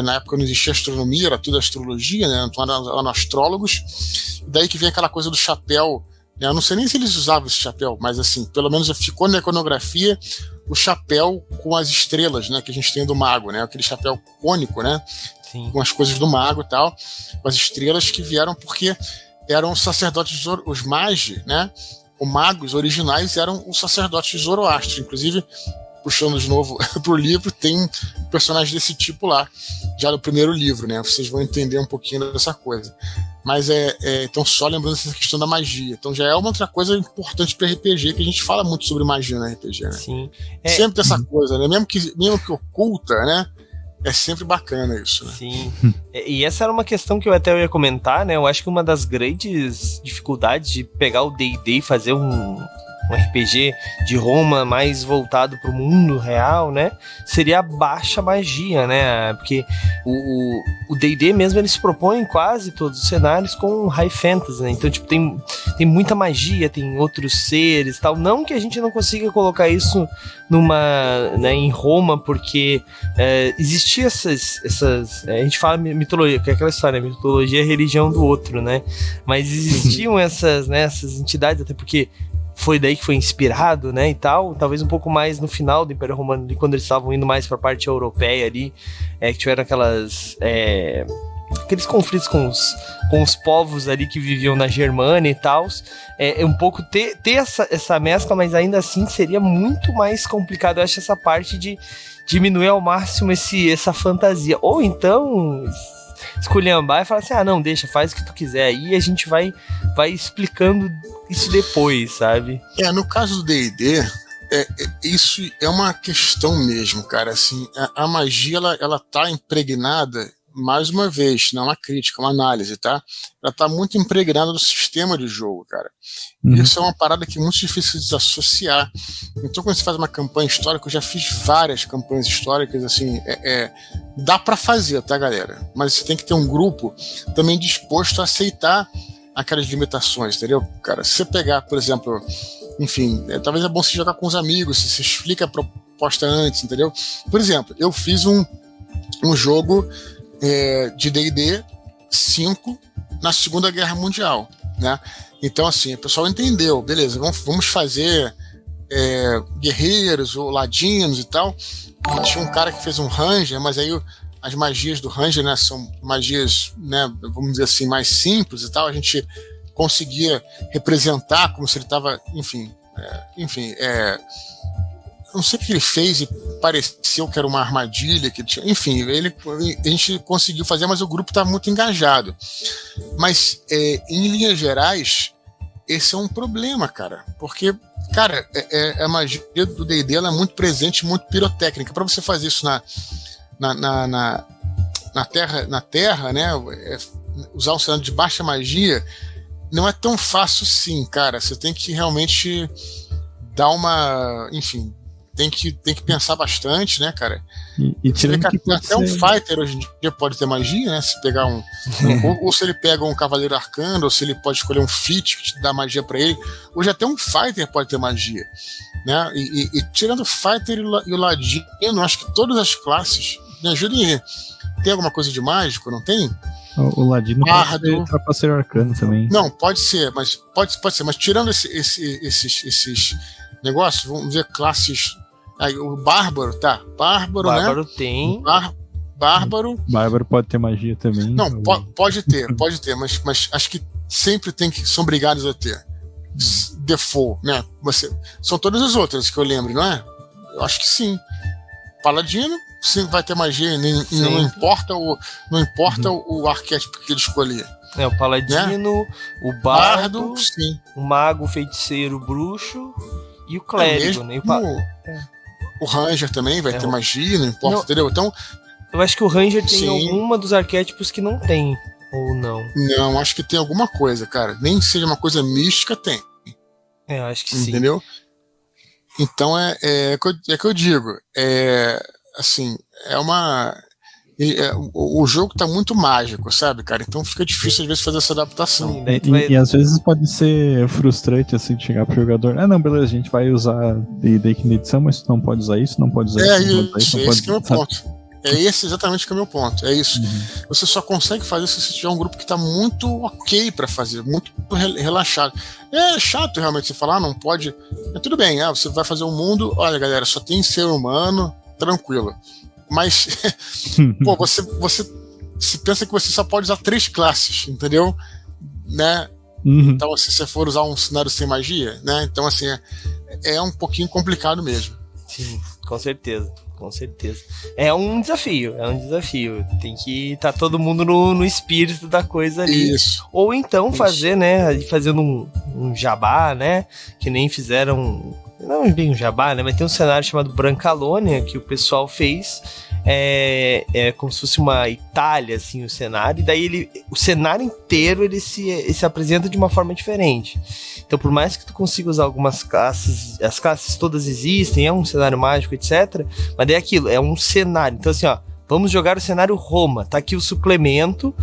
Na época não existia astronomia, era tudo astrologia, né, então eram astrólogos. Daí que vem aquela coisa do chapéu Eu não sei nem se eles usavam esse chapéu, mas assim, pelo menos ficou na iconografia o chapéu com as estrelas, né, que a gente tem do mago, né, aquele chapéu cônico, né, Sim. com as coisas do mago e tal, com as estrelas que vieram porque eram os sacerdotes, os magi, né, os magos originais eram os sacerdotes de Zoroastro. Inclusive, puxando de novo pro livro, tem um personagem desse tipo lá, já no primeiro livro, né, vocês vão entender um pouquinho dessa coisa. Mas então só lembrando essa questão da magia. Então já é uma outra coisa importante para RPG, que a gente fala muito sobre magia no RPG, né? Sim. Sempre tem essa coisa, né? Mesmo que oculta, né? É sempre bacana isso, né? Sim. E essa era uma questão que eu até ia comentar, né? Eu acho que uma das grandes dificuldades de pegar o D&D e fazer um RPG de Roma mais voltado para o mundo real, né? Seria a baixa magia, né? Porque o D&D mesmo, ele se propõe em quase todos os cenários com high fantasy, né? Então, tipo, tem muita magia, tem outros seres, tal. Não que a gente não consiga colocar isso né, em Roma, porque existia essas a gente fala mitologia, que é aquela história, mitologia é a religião do outro, né? Mas existiam essas entidades, até porque foi daí que foi inspirado, né, e tal, talvez um pouco mais no final do Império Romano, quando eles estavam indo mais para a parte europeia ali, que tiveram aqueles conflitos com os povos ali que viviam na Germânia e tal, um pouco ter essa mescla, mas ainda assim seria muito mais complicado, eu acho, essa parte de diminuir ao máximo essa fantasia, ou então esculhambar e falar assim, não, deixa, faz o que tu quiser aí, e a gente vai explicando isso depois, sabe? No caso do D&D, isso é uma questão mesmo, cara, assim, a magia, ela tá impregnada, mais uma vez, não é uma crítica, é uma análise, tá? Ela tá muito impregnada no sistema de jogo, cara. Isso é uma parada que é muito difícil de desassociar. Então, quando você faz uma campanha histórica, eu já fiz várias campanhas históricas, assim, dá pra fazer, tá, galera? Mas você tem que ter um grupo também disposto a aceitar aquelas limitações, entendeu? Cara, se você pegar, por exemplo, enfim, talvez é bom você jogar com os amigos, se você explica a proposta antes, entendeu? Por exemplo, eu fiz um jogo de D&D 5 na Segunda Guerra Mundial, né? Então, assim, o pessoal entendeu, beleza, vamos fazer guerreiros ou ladinos e tal. E tinha um cara que fez um ranger, mas aí as magias do ranger, né, são magias, né, vamos dizer assim, mais simples e tal. A gente conseguia representar como se ele estava, enfim, não sei o que ele fez e pareceu que era uma armadilha que tinha, enfim, a gente conseguiu fazer, mas o grupo está muito engajado. Mas em linhas gerais, esse é um problema, cara, porque, cara, a magia do D&D, ela é muito presente, muito pirotécnica. Para você fazer isso na terra, né, usar um cenário de baixa magia, não é tão fácil assim, cara. Você tem que realmente dar uma, enfim, tem que pensar bastante, né, cara? E tirando que até um fighter hoje em dia pode ter magia, né? Se pegar ou se ele pega um cavaleiro arcano, ou se ele pode escolher um feat que te dá magia pra ele. Hoje até um fighter pode ter magia, né? E tirando o fighter e o ladino, eu acho que todas as classes, me ajudem aí. Tem alguma coisa de mágico, não tem? O ladino pode ser trapaceiro arcano também. Não, pode ser, mas mas tirando esses negócios, vamos ver classes. Aí, o bárbaro, tá? Bárbaro, né? Bárbaro tem. Bárbaro. Bárbaro pode ter magia também. Não, pode ter, mas acho que sempre são obrigados a ter. Default, né? São todas as outras que eu lembro, não é? Eu acho que sim. Paladino, sim, vai ter magia, não importa o arquétipo que ele escolher. O paladino, né? O bardo, sim. O mago, o feiticeiro, o bruxo e o clérigo, né? O ranger também vai ter magia, não importa, entendeu? Então, eu acho que o ranger tem alguma dos arquétipos que não tem, ou não? Não, acho que tem alguma coisa, cara. Nem que seja uma coisa mística, tem. Eu acho que sim. Entendeu? Então é que eu digo. Assim, o jogo tá muito mágico, sabe, cara? Então fica difícil às vezes fazer essa adaptação. Sim, e às vezes pode ser frustrante assim chegar pro jogador. Não, beleza, a gente vai usar D&D aqui na edição, mas tu não pode usar isso, não pode usar isso. Esse que é o ponto. É esse exatamente que é o meu ponto. É isso. Você só consegue fazer se você tiver um grupo que está muito ok para fazer, muito relaxado. É chato realmente você falar, não pode. Tudo bem, você vai fazer um mundo, olha galera, só tem ser humano, tranquilo. Mas, pô, você pensa que você só pode usar 3 classes, entendeu? Né? Então, se você for usar um cenário sem magia, né? Então, assim, é um pouquinho complicado mesmo. Sim, com certeza. Com certeza. É um desafio. Tem que estar todo mundo no espírito da coisa ali. Isso. Ou então fazer, né? Fazendo um jabá, né? Que nem fizeram. Não bem um jabá, né? Mas tem um cenário chamado Brancalônia que o pessoal fez. É como se fosse uma Itália, assim, o cenário. E daí o cenário inteiro ele se apresenta de uma forma diferente. Então, por mais que tu consiga usar algumas classes, as classes todas existem, é um cenário mágico, etc. Mas daí é aquilo, é um cenário. Então, assim, ó, vamos jogar o cenário Roma. Tá aqui o suplemento.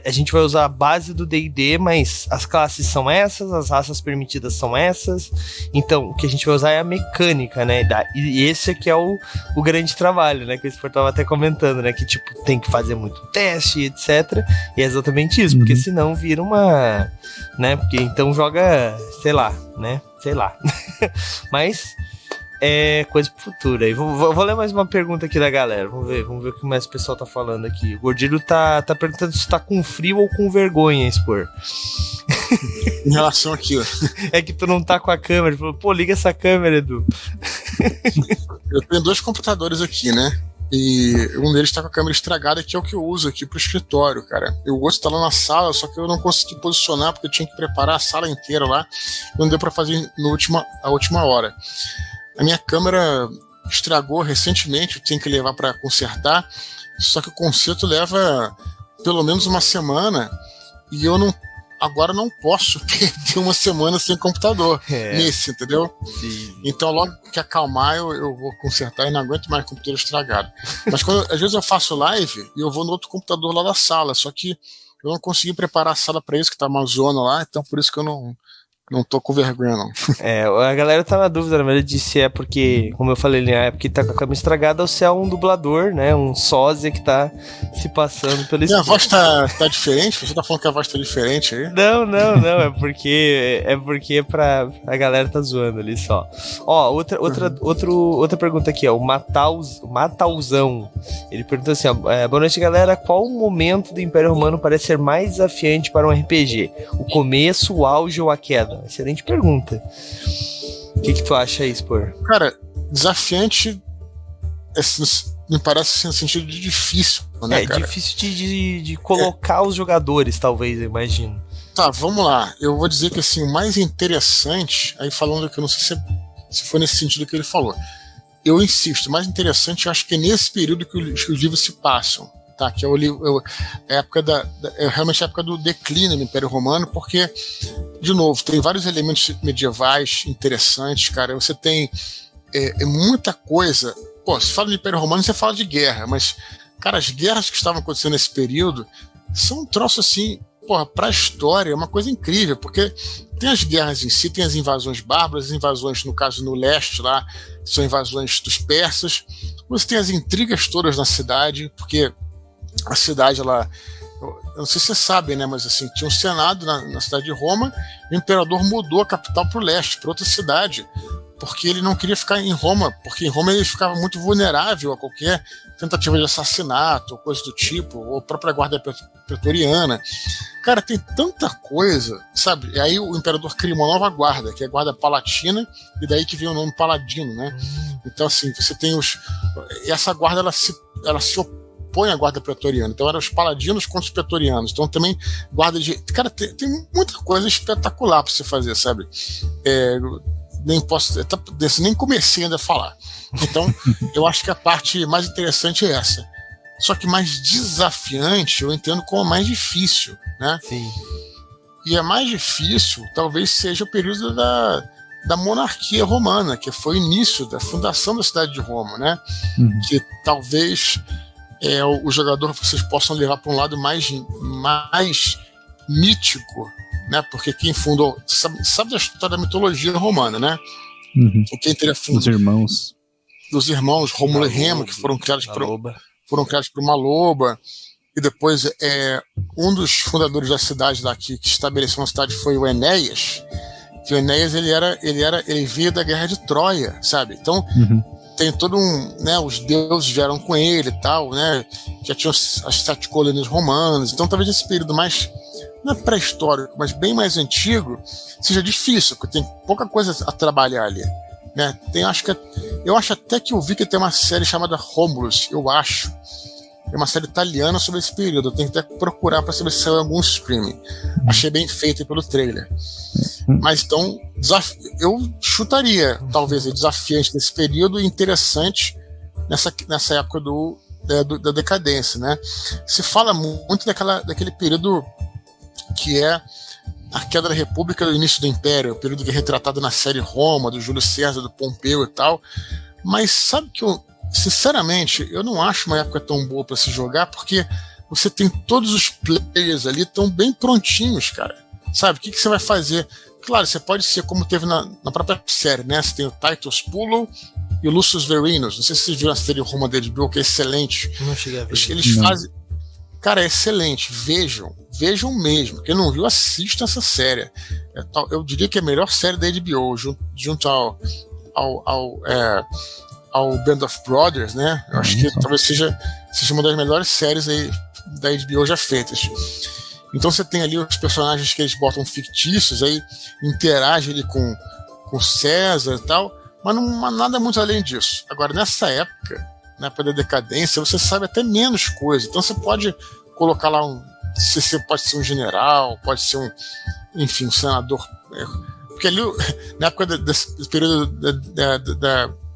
A gente vai usar a base do D&D, mas as classes são essas, as raças permitidas são essas. Então, o que a gente vai usar é a mecânica, né? E esse aqui é o grande trabalho, né? Que o Spor tava até comentando, né? Que, tipo, tem que fazer muito teste, etc. E é exatamente isso, porque senão vira uma... né? Porque então joga, sei lá, né? Sei lá. Mas... é coisa pro futuro aí. Vou ler mais uma pergunta aqui da galera. Vamos ver o que mais o pessoal tá falando aqui. O Gordilho tá perguntando se tá com frio ou com vergonha, Spor. Em relação aqui, ó. É que tu não tá com a câmera. Ele falou, pô, liga essa câmera, Edu. Eu tenho 2 computadores aqui, né? E um deles tá com a câmera estragada, que é o que eu uso aqui pro escritório, cara. O outro tá lá na sala, só que eu não consegui posicionar porque eu tinha que preparar a sala inteira lá. Não deu pra fazer a última hora. A minha câmera estragou recentemente, eu tenho que levar para consertar, só que o conserto leva pelo menos uma semana e eu agora não posso perder uma semana sem computador nesse, entendeu? Sim. Então logo que acalmar eu vou consertar e não aguento mais computador estragado. Mas às vezes eu faço live e eu vou no outro computador lá da sala, só que eu não consegui preparar a sala para isso, que tá uma zona lá, então por isso que eu não tô com vergonha, não. A galera tá na dúvida, na verdade, se é porque, como eu falei, é porque tá com a câmera estragada ou se é um dublador, né? Um sósia que tá se passando pelo estúdio. A voz tá diferente? Você tá falando que a voz tá diferente aí? Não. É porque a galera tá zoando ali só. Ó, outra pergunta aqui, ó. O Matauzão. Ele perguntou assim, ó. Boa noite, galera. Qual o momento do Império Romano parece ser mais desafiante para um RPG? O começo, o auge ou a queda? Excelente pergunta. O que tu acha aí, Spor? Cara, desafiante me parece assim, no sentido de difícil, né, cara? É difícil de colocar os jogadores, talvez, eu imagino. Tá, vamos lá. Eu vou dizer que assim, o mais interessante, aí falando que eu não sei se foi nesse sentido que ele falou. Eu insisto, o mais interessante eu acho que é nesse período que os livros se passam. Tá, que é a época realmente a época do declínio do Império Romano, porque, de novo, tem vários elementos medievais interessantes, cara. Você tem muita coisa. Pô, se fala de Império Romano, você fala de guerra, mas, cara, as guerras que estavam acontecendo nesse período são um troço assim, porra, pra história, é uma coisa incrível, porque tem as guerras em si, tem as invasões bárbaras, as invasões, no caso, no leste lá, são invasões dos persas. Você tem as intrigas todas na cidade, porque a cidade, eu não sei se vocês sabem, né, mas assim, tinha um senado na cidade de Roma, e o imperador mudou a capital para o leste, para outra cidade, porque ele não queria ficar em Roma, porque em Roma ele ficava muito vulnerável a qualquer tentativa de assassinato, ou coisa do tipo, ou a própria guarda pretoriana. Cara, tem tanta coisa, sabe? E aí o imperador cria uma nova guarda, que é a guarda palatina, e daí que vem o nome paladino, né? Então, assim, você tem essa guarda, ela se opõe à guarda pretoriana. Então eram os paladinos contra os pretorianos. Então também guarda de... Cara, tem muita coisa espetacular pra você fazer, sabe? Nem comecei ainda a falar. Então eu acho que a parte mais interessante é essa. Só que mais desafiante eu entendo como mais difícil, né? Sim. E é mais difícil talvez seja o período da monarquia romana, que foi o início da fundação da cidade de Roma, né? Que talvez o jogador vocês possam levar para um lado mais mítico, né? Porque quem fundou, sabe da história da mitologia romana, né? Quem teria fundado? Os irmãos Rômulo e Remo, que foram criados foram criados por uma loba, e depois um dos fundadores da cidade daqui, que estabeleceu uma cidade, foi o Enéas, que o Enéas ele veio da guerra de Troia, sabe? Então tem todo né, os deuses vieram com ele e tal, né? Já tinham as 7 colônias romanas, então talvez esse período mais, não é pré-histórico, mas bem mais antigo, seja difícil, porque tem pouca coisa a trabalhar ali, né? Eu acho até que eu vi que tem uma série chamada Romulus, eu acho. É uma série italiana sobre esse período. Eu tenho que até procurar para saber se saiu algum streaming. Achei bem feito pelo trailer. Mas então, eu chutaria, talvez, desafiante desse período e interessante nessa época da decadência, né? Se fala muito daquele período que é a queda da República e o início do Império, o período que é retratado na série Roma, do Júlio César, do Pompeu e tal. Mas sabe que sinceramente, eu não acho uma época tão boa para se jogar, porque você tem todos os players ali tão bem prontinhos, cara. Sabe, o que você vai fazer? Claro, você pode ser como teve na própria série, né? Você tem o Titus Pullo e o Lucius Verrinos. Não sei se vocês viram a série Roma da HBO, que é excelente. Não cheguei a ver. Eles fazem... Cara, é excelente. Vejam mesmo. Quem não viu, assista essa série. Eu diria que é a melhor série da HBO, junto ao Band of Brothers, né? Eu acho que talvez seja uma das melhores séries aí da HBO já feitas. Então você tem ali os personagens que eles botam fictícios, aí interagem ali com César e tal, mas não há nada muito além disso. Agora, nessa época, na época da decadência, você sabe até menos coisa. Então você pode colocar lá você pode ser um general, pode ser um senador. Porque ali, na época desse período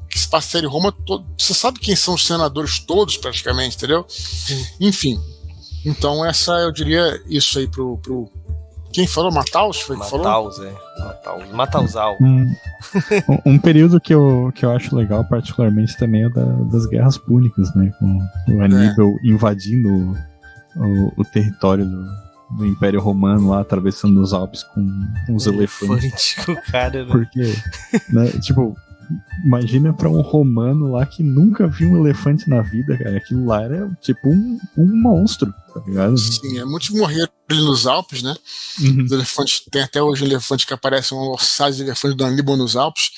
que se passa a série Roma, você sabe quem são os senadores todos, praticamente, entendeu? Sim. Enfim. Então, eu diria isso aí pro quem falou? Mataus? Foi que falou? Matausal. Um período que eu acho legal, particularmente, também é das Guerras Púnicas, né? Com o Aníbal invadindo o território do Império Romano lá, atravessando os Alpes com os elefantes. Cara, né? Porque, né, tipo, imagina pra um romano lá que nunca viu um elefante na vida, cara. Aquilo lá era tipo um monstro, tá ligado? Sim, muitos morreram ali nos Alpes, né? Os elefantes, tem até hoje elefantes que aparecem, um ossado de elefante do Aníbal nos Alpes.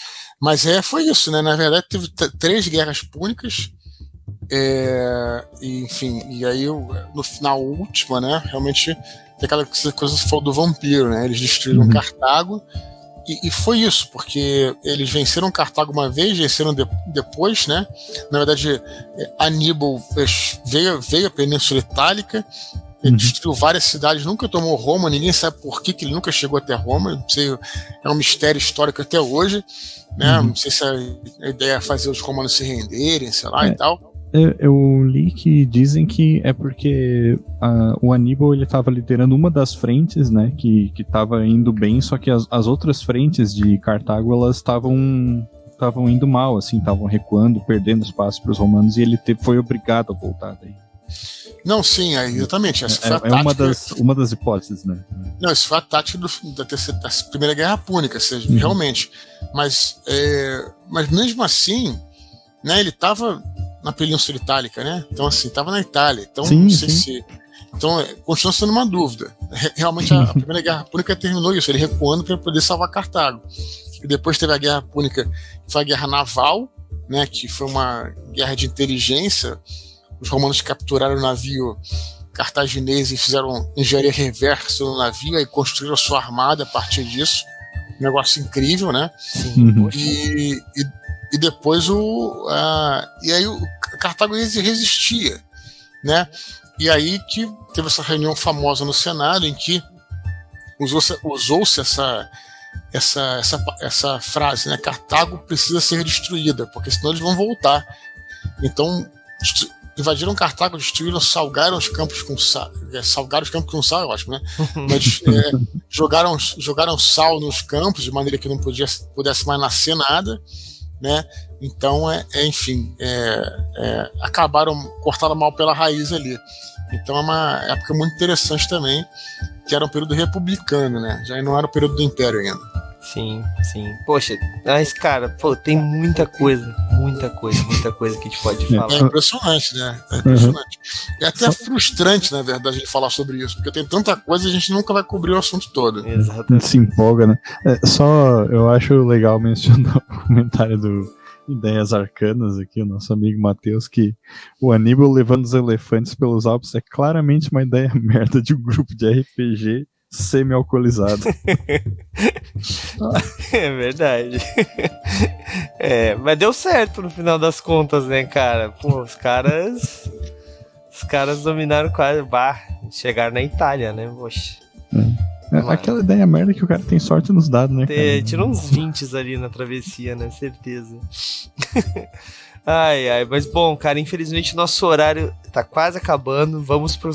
Mas foi isso, né? Na verdade, teve 3 guerras púnicas. Enfim, e aí na última, né? Realmente tem aquela coisa que você falou do vampiro, né? Eles destruíram Cartago. E foi isso, porque eles venceram Cartago uma vez, venceram depois, né? Na verdade, Aníbal veio à Península Itálica, ele destruiu várias cidades, nunca tomou Roma, ninguém sabe por que ele nunca chegou até Roma, não sei, é um mistério histórico até hoje, né? Não sei se a ideia é fazer os romanos se renderem, sei lá, e tal. Eu li que dizem que é porque o Aníbal ele estava liderando uma das frentes, né, que estava indo bem, só que as outras frentes de Cartago elas estavam indo mal, assim, estavam recuando, perdendo espaço para os romanos, e ele foi obrigado a voltar daí. Não, sim, exatamente. Essa foi a tática. Uma das hipóteses, né? Não, isso foi a tática da Primeira Guerra Púnica, seja, realmente. Mas mesmo assim, né, ele estava na Península Itálica, né? Então, assim, estava na Itália. Então, não sei se... Então, continua sendo uma dúvida. Realmente, a Primeira Guerra Púnica terminou isso, ele recuando para poder salvar Cartago. E depois teve a Guerra Púnica, que foi a Guerra Naval, né? Que foi uma guerra de inteligência. Os romanos capturaram o navio cartaginês e fizeram engenharia reversa no navio e construíram a sua armada a partir disso. Um negócio incrível, né? E depois e aí o Cartago resistia, né? E aí que teve essa reunião famosa no Senado em que usou-se essa frase, né? Cartago precisa ser destruída, porque senão eles vão voltar. Então invadiram Cartago, destruíram, salgaram os campos com sal. Salgaram os campos com sal, eu acho, né? Mas jogaram sal nos campos de maneira que não pudesse mais nascer nada, né? Então, enfim, cortaram mal pela raiz ali. Então é uma época muito interessante também, que era um período republicano, né? Já não era o período do Império ainda. Sim. Poxa, mas, cara, tem muita coisa que a gente pode falar. É impressionante, né? É impressionante. É até frustrante, na verdade, de falar sobre isso, porque tem tanta coisa e a gente nunca vai cobrir o assunto todo. Exatamente. Se empolga, né? Só eu acho legal mencionar o comentário do Ideias Arcanas aqui, o nosso amigo Matheus, que o Aníbal levando os elefantes pelos Alpes é claramente uma ideia merda de um grupo de RPG semi-alcoolizado. É verdade. Mas deu certo no final das contas, né, cara? Pô, os caras dominaram quase, chegaram na Itália, né? Poxa. Aquela ideia merda que o cara tem sorte nos dados, né, cara? Tirou uns 20 ali na travessia, né? Certeza. Ai, mas bom, cara, infelizmente nosso horário tá quase acabando. Vamos para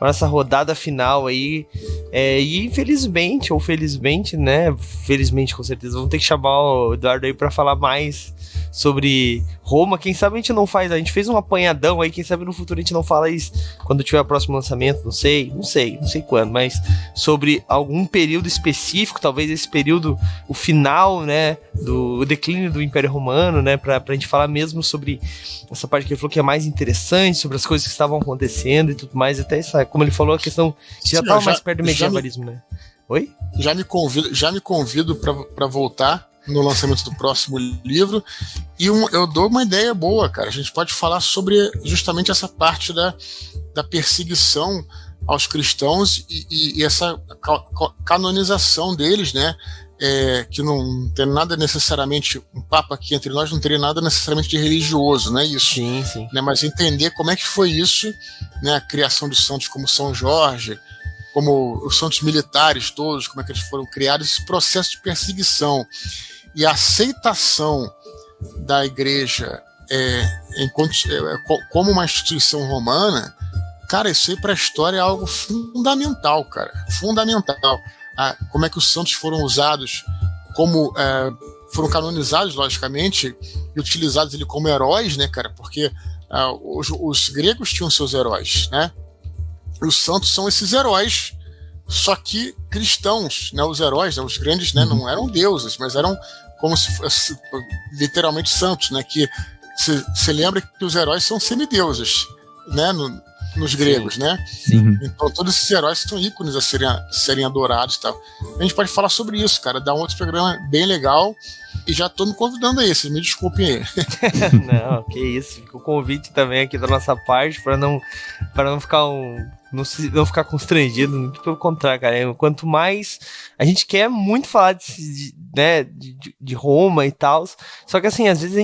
nossa rodada final aí. E infelizmente, ou felizmente, né? Felizmente, com certeza, vamos ter que chamar o Eduardo aí pra falar mais sobre Roma. Quem sabe a gente não faz, a gente fez um apanhadão aí, quem sabe no futuro a gente não fala isso quando tiver o próximo lançamento, não sei quando, mas sobre algum período específico, talvez esse período, o final, né, do declínio do Império Romano, né, pra gente falar mesmo sobre essa parte que ele falou que é mais interessante, sobre as coisas que estavam acontecendo e tudo mais, até essa, como ele falou, a questão que já estava mais perto do medievalismo, né? Oi? Já me convido pra voltar no lançamento do próximo livro, e eu dou uma ideia boa, cara. A gente pode falar sobre justamente essa parte da perseguição aos cristãos e essa canonização deles, né? Que não tem nada necessariamente, um papo aqui entre nós não teria nada necessariamente de religioso, né? Isso, sim. Né? Mas entender como é que foi isso, né? A criação de santos como São Jorge, como os santos militares todos, como é que eles foram criados, esse processo de perseguição e a aceitação da igreja como uma instituição romana, cara, isso aí para a história é algo fundamental, cara, fundamental. Como é que os santos foram usados, como foram canonizados, logicamente, e utilizados ali como heróis, né, cara, porque os gregos tinham seus heróis, né? Os santos são esses heróis, só que cristãos, né? Os heróis, né? Os grandes, né? Não eram deuses, mas eram como se fosse literalmente santos, né? Que você lembra que os heróis são semideuses, né? Nos gregos, né? Sim. Então todos esses heróis são ícones a serem adorados e tal. A gente pode falar sobre isso, cara, dar um outro programa bem legal. E já tô me convidando aí, vocês me desculpem aí. Não, que isso. Fica o convite também aqui da nossa parte para não ficar não ficar constrangido, muito pelo contrário, cara. Quanto mais a gente quer muito falar de Roma e tal, só que assim, às vezes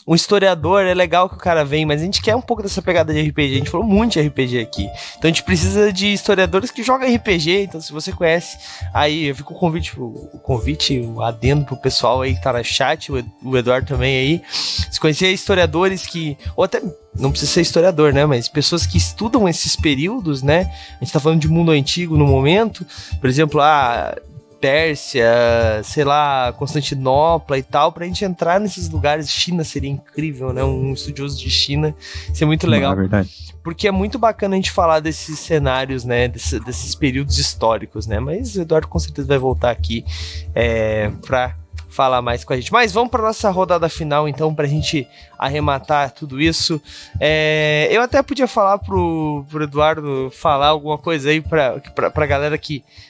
um historiador, é legal que o cara vem, mas a gente quer um pouco dessa pegada de RPG, a gente falou muito de RPG aqui, então a gente precisa de historiadores que jogam RPG, então se você conhece, aí fica o convite, o adendo pro pessoal aí que tá no chat, o Eduardo também aí, se conhecer historiadores ou até, não precisa ser historiador, né, mas pessoas que estudam esses períodos, né, a gente tá falando de mundo antigo no momento, por exemplo, Pérsia, sei lá, Constantinopla e tal, pra gente entrar nesses lugares. China seria incrível, né? Um estudioso de China, isso é muito legal. É verdade. Porque é muito bacana a gente falar desses cenários, né? Desses períodos históricos, né? Mas o Eduardo com certeza vai voltar aqui pra falar mais com a gente. Mas vamos para nossa rodada final, então, pra gente arrematar tudo isso. Eu até podia falar pro Eduardo falar alguma coisa aí pra galera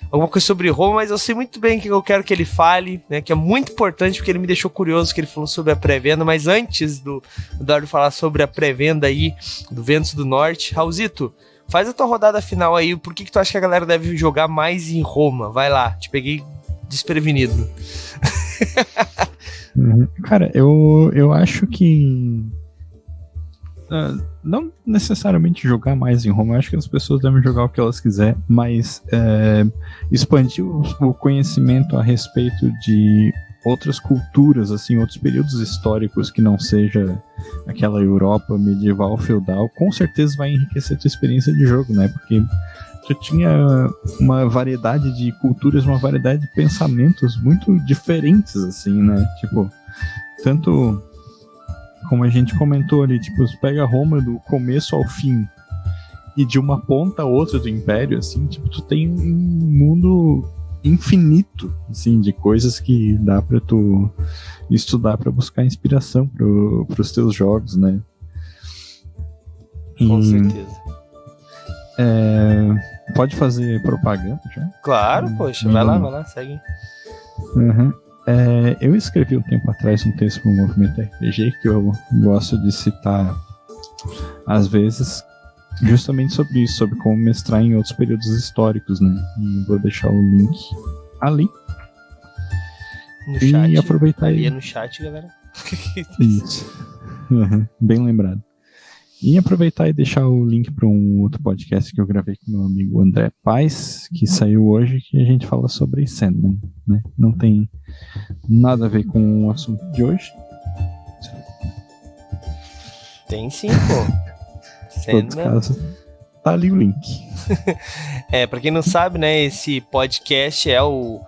alguma coisa sobre Roma, mas eu sei muito bem que eu quero que ele fale, né, que é muito importante, porque ele me deixou curioso, que ele falou sobre a pré-venda, mas antes do Eduardo falar sobre a pré-venda aí, do Ventos do Norte, Raulzito, faz a tua rodada final aí, por que tu acha que a galera deve jogar mais em Roma? Vai lá, te peguei desprevenido. Cara, eu acho que não necessariamente jogar mais em Roma, eu acho que as pessoas devem jogar o que elas quiserem, mas expandir o conhecimento a respeito de outras culturas, assim, outros períodos históricos que não seja aquela Europa medieval feudal, com certeza vai enriquecer a tua experiência de jogo, né? Porque tu tinha uma variedade de culturas, uma variedade de pensamentos muito diferentes, assim, né? Tipo, tanto como a gente comentou ali, tipo, você pega Roma do começo ao fim e de uma ponta a outra do Império, assim, tipo, tu tem um mundo infinito, assim, de coisas que dá pra tu estudar pra buscar inspiração pros teus jogos, né? Com certeza. Pode fazer propaganda já? Claro, poxa, vai lá, segue. Uhum. Eu escrevi um tempo atrás um texto para o Movimento RPG que eu gosto de citar às vezes, justamente sobre isso, sobre como mestrar em outros períodos históricos, né? E vou deixar o link ali. No chat. E aproveitar ali no chat, galera. Isso. Bem lembrado. E aproveitar e deixar o link para um outro podcast que eu gravei com meu amigo André Paes, que saiu hoje, que a gente fala sobre Sandman, né? Não tem nada a ver com o assunto de hoje. Tem sim, pô. Sandman. Tá ali o link. Pra quem não sabe, né, esse podcast é o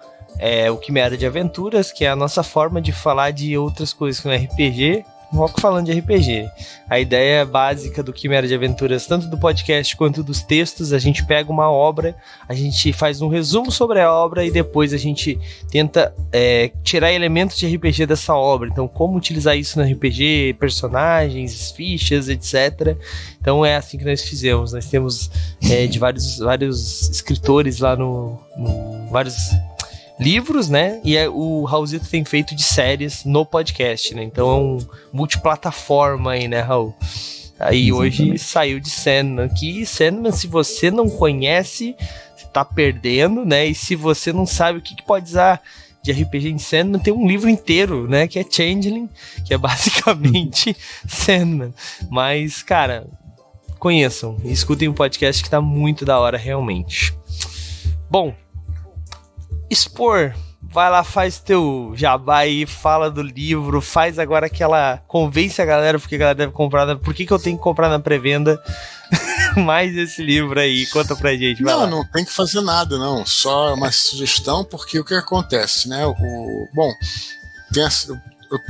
Quimera de Aventuras, que é a nossa forma de falar de outras coisas com RPG. Rock falando de RPG. A ideia básica do Quimera de Aventuras, tanto do podcast quanto dos textos, a gente pega uma obra, a gente faz um resumo sobre a obra e depois a gente tenta tirar elementos de RPG dessa obra. Então, como utilizar isso no RPG, personagens, fichas, etc. Então, é assim que nós fizemos. Nós temos de vários escritores lá no vários livros, né? E o Raulzito tem feito de séries no podcast, né? Então é um multiplataforma aí, né, Raul? Aí hoje saiu de Sandman aqui. Sandman, se você não conhece, você tá perdendo, né? E se você não sabe o que pode usar de RPG em Sandman, tem um livro inteiro, né? Que é Changeling, que é basicamente Sandman. Mas, cara, conheçam e escutem o podcast que tá muito da hora, realmente. Bom, Expor, vai lá, faz teu jabá aí, fala do livro, faz agora convence a galera porque a galera deve comprar, por que eu tenho que comprar na pré-venda mais esse livro aí, conta pra gente. Não tem que fazer nada, não, só uma sugestão, porque o que acontece, né, eu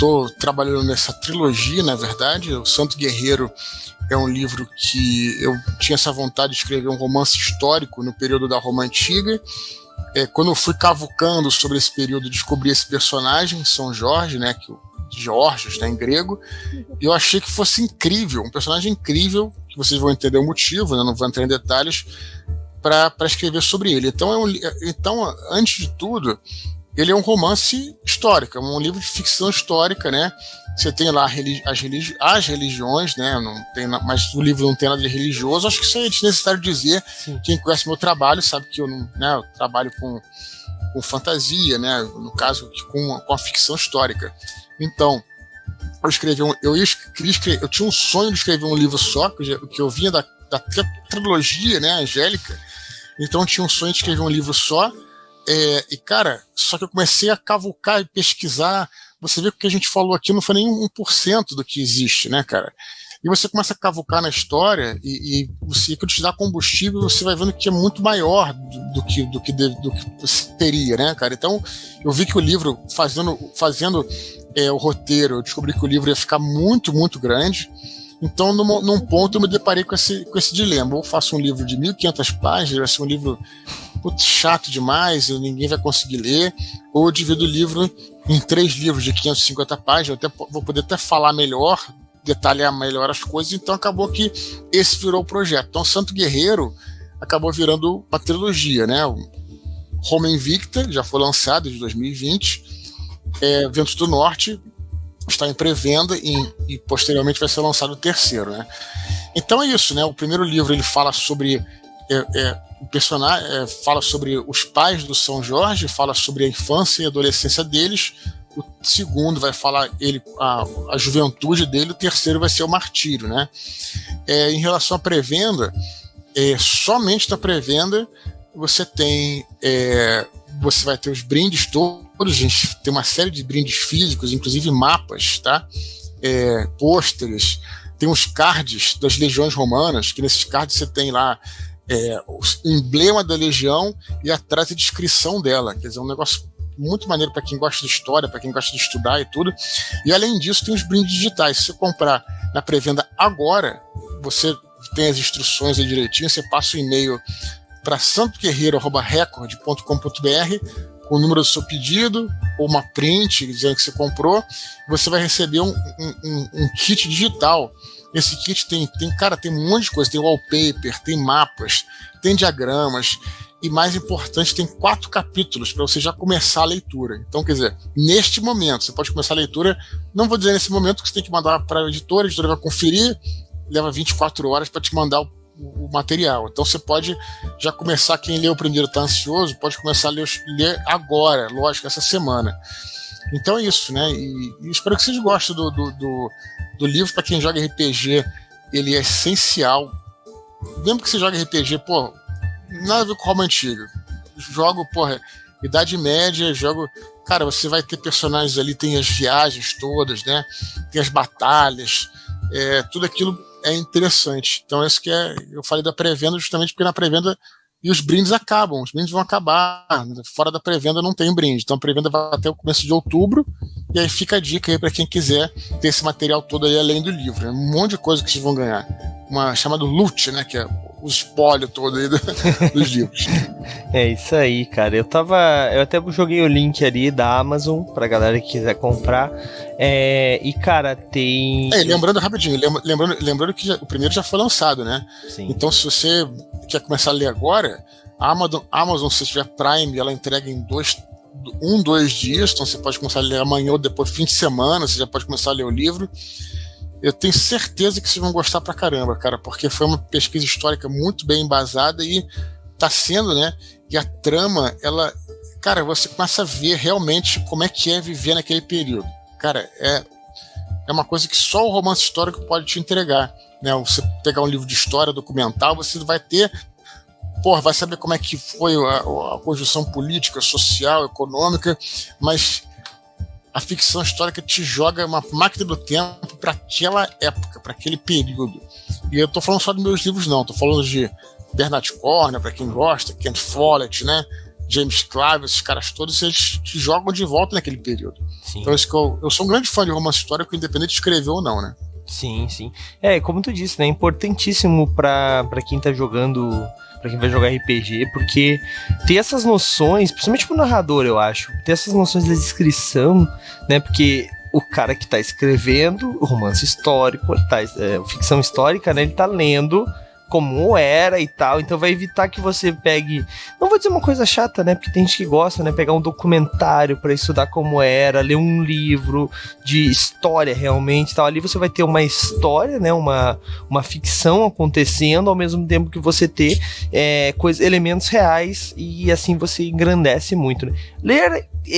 tô trabalhando nessa trilogia, na verdade, o Santo Guerreiro é um livro que eu tinha essa vontade de escrever um romance histórico no período da Roma Antiga. Quando eu fui cavucando sobre esse período, descobri esse personagem, São Jorge, né, Georgios, né, em grego, e eu achei que fosse incrível, um personagem incrível, que vocês vão entender o motivo, né, não vou entrar em detalhes, para escrever sobre ele. Então, antes de tudo, ele é um romance histórico, é um livro de ficção histórica, né? Você tem lá as religiões, né? Mas o livro não tem nada de religioso. Acho que isso é desnecessário dizer. Sim. Quem conhece meu trabalho sabe que eu trabalho com fantasia, né? No caso, com a ficção histórica. Então, eu tinha um sonho de escrever um livro só, que eu vinha da trilogia, né? Angélica. Então, eu tinha um sonho de escrever um livro só. E, cara, só que eu comecei a cavucar e pesquisar. Você vê que o que a gente falou aqui não foi nem 1% do que existe, né, cara? E você começa a cavucar na história e que te dá combustível, você vai vendo que é muito maior do que você teria, né, cara? Então, eu vi que o livro, fazendo o roteiro, eu descobri que o livro ia ficar muito, muito grande. Então, num ponto, eu me deparei com esse dilema. Ou faço um livro de 1.500 páginas, vai ser um livro chato demais, ninguém vai conseguir ler, ou eu divido o livro em 3 livros de 550 páginas, eu vou poder até falar melhor, detalhar melhor as coisas. Então acabou que esse virou o projeto. Então Santo Guerreiro acabou virando uma trilogia, né? O Roma Invicta já foi lançado de 2020, Ventos do Norte está em pré-venda e posteriormente vai ser lançado o terceiro, né? Então é isso, né? O primeiro livro ele fala sobre o personagem, fala sobre os pais do São Jorge, fala sobre a infância e a adolescência deles. O segundo vai falar a juventude dele. O terceiro vai ser o martírio, né? Em relação à pré-venda, somente na pré-venda você vai ter os brindes todos. A gente tem uma série de brindes físicos, inclusive mapas, tá? Pôsteres, tem os cards das legiões romanas, que nesses cards você tem lá o emblema da legião e atrás a descrição dela. Quer dizer, um negócio muito maneiro para quem gosta de história, para quem gosta de estudar e tudo. E além disso, tem os brindes digitais. Se você comprar na pré-venda agora, você tem as instruções aí direitinho, você passa o e-mail para santoguerreiro@record.com.br com o número do seu pedido, ou uma print dizendo que você comprou, você vai receber um kit digital. Esse kit tem um monte de coisa, tem wallpaper, tem mapas, tem diagramas, e mais importante, tem 4 capítulos para você já começar a leitura. Então, quer dizer, neste momento, você pode começar a leitura, não vou dizer nesse momento que você tem que mandar para a editora vai conferir, leva 24 horas para te mandar o material. Então você pode já começar, quem leu o primeiro está ansioso, pode começar a ler agora, lógico, essa semana. Então é isso, né? E espero que vocês gostem do livro. Para quem joga RPG, ele é essencial. Mesmo que você jogue RPG, pô, nada a ver com Roma antiga. Jogo, porra, Idade Média, jogo... Cara, você vai ter personagens ali, tem as viagens todas, né? Tem as batalhas, tudo aquilo é interessante. Então esse que eu falei da pré-venda justamente porque na pré-venda e os brindes acabam, os brindes vão acabar, fora da pré-venda não tem brinde, então a pré-venda vai até o começo de outubro, e aí fica a dica aí para quem quiser ter esse material todo aí além do livro, né? Um monte de coisa que vocês vão ganhar, uma chamada loot, né, que é o espólio todo aí dos livros. É isso aí, cara. Eu até joguei o link ali da Amazon pra galera que quiser comprar. E, cara, tem... lembrando rapidinho, lembrando que o primeiro já foi lançado, né? Sim. Então, se você quer começar a ler agora, a Amazon, se tiver Prime, ela entrega em 2 dias, então você pode começar a ler amanhã ou depois, fim de semana, você já pode começar a ler o livro. Eu tenho certeza que vocês vão gostar pra caramba, cara, porque foi uma pesquisa histórica muito bem embasada e tá sendo, né? E a trama, ela... Cara, você começa a ver realmente como é que é viver naquele período. Cara, é uma coisa que só o romance histórico pode te entregar, né? Você pegar um livro de história documental, você vai ter... vai saber como é que foi a conjunção política, social, econômica, mas... A ficção histórica te joga uma máquina do tempo para aquela época, para aquele período. E eu tô falando só dos meus livros, não. Tô falando de Bernard Cornwell, para quem gosta, Ken Follett, né? James Clive, esses caras todos, eles te jogam de volta naquele período. Sim. Então, isso que eu sou um grande fã de romance histórico, independente de escrever ou não, né? Sim, sim. Como tu disse, né? É importantíssimo para quem tá jogando... Pra quem vai jogar RPG, porque ter essas noções, principalmente pro narrador, eu acho, ter essas noções da descrição, né, porque o cara que tá escrevendo o romance histórico, ficção histórica, né, ele tá lendo como era e tal, então vai evitar que você pegue, não vou dizer uma coisa chata, né, porque tem gente que gosta, né, pegar um documentário pra estudar como era, ler um livro de história realmente, tal, ali você vai ter uma história, né, uma ficção acontecendo, ao mesmo tempo que você ter elementos reais, e assim você engrandece muito, né.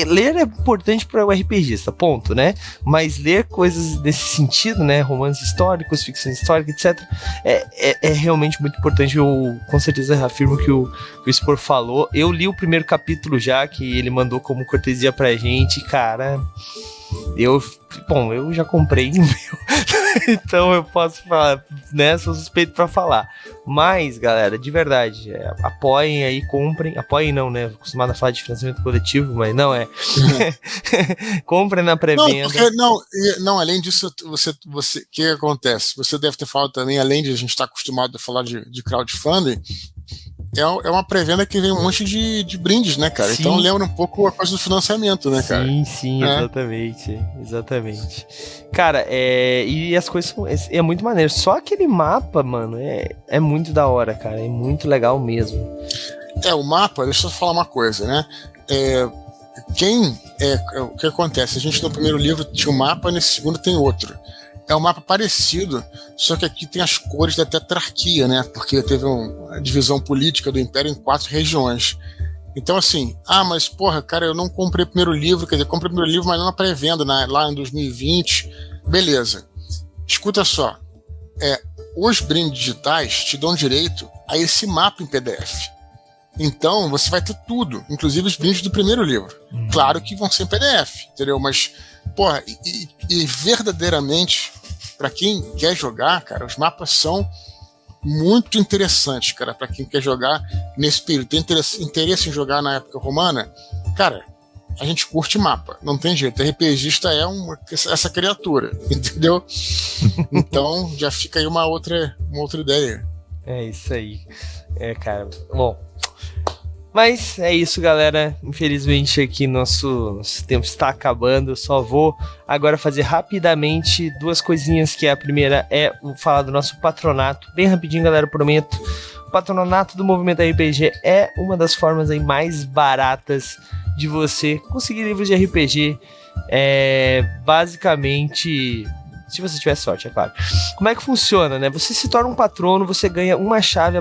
Ler é importante para o RPGista, ponto, né? Mas ler coisas desse sentido, né? Romances históricos, ficção histórica, etc. É realmente muito importante. Eu com certeza afirmo que o Spor falou. Eu li o primeiro capítulo já, que ele mandou como cortesia pra gente, cara. Eu já comprei o meu, então eu posso falar, né? Sou suspeito pra falar. Mas, galera, de verdade, apoiem aí, comprem. Apoiem não, né? Acostumado a falar de financiamento coletivo, mas não é. Comprem na pré-venda. Não, além disso, o que acontece? Você deve ter falado também, além de a gente estar acostumado a falar de crowdfunding, é uma pré-venda que vem um monte de brindes, né, cara? Sim. Então lembra um pouco a coisa do financiamento, né, cara? Sim, exatamente. Cara, e as coisas é muito maneiro. Só aquele mapa, mano, é muito da hora, cara. É muito legal mesmo. O mapa, deixa eu falar uma coisa, né? O que acontece? A gente no primeiro livro tinha um mapa, nesse segundo tem outro. É um mapa parecido, só que aqui tem as cores da tetrarquia, né? Porque teve uma divisão política do Império em 4 regiões. Então, assim, mas, porra, cara, eu não comprei o primeiro livro, quer dizer, comprei o primeiro livro, mas não na pré-venda, lá em 2020. Beleza. Escuta só. Os brindes digitais te dão direito a esse mapa em PDF. Então, você vai ter tudo, inclusive os brindes do primeiro livro. Claro que vão ser em PDF, entendeu? Mas, porra, e verdadeiramente, pra quem quer jogar, cara, os mapas são muito interessantes, cara, pra quem quer jogar nesse período. Tem interesse em jogar na época romana? Cara, a gente curte mapa, não tem jeito. RPGista é essa criatura, entendeu? Então, já fica aí uma outra ideia. É isso aí. Cara. Bom. Mas é isso, galera. Infelizmente aqui nosso tempo está acabando. Eu só vou agora fazer rapidamente 2 coisinhas, que a primeira é falar do nosso patronato. Bem rapidinho, galera, prometo. O patronato do Movimento RPG é uma das formas aí mais baratas de você conseguir livros de RPG. Basicamente, se você tiver sorte, é claro. Como é que funciona, né? Você se torna um patrono, você ganha uma chave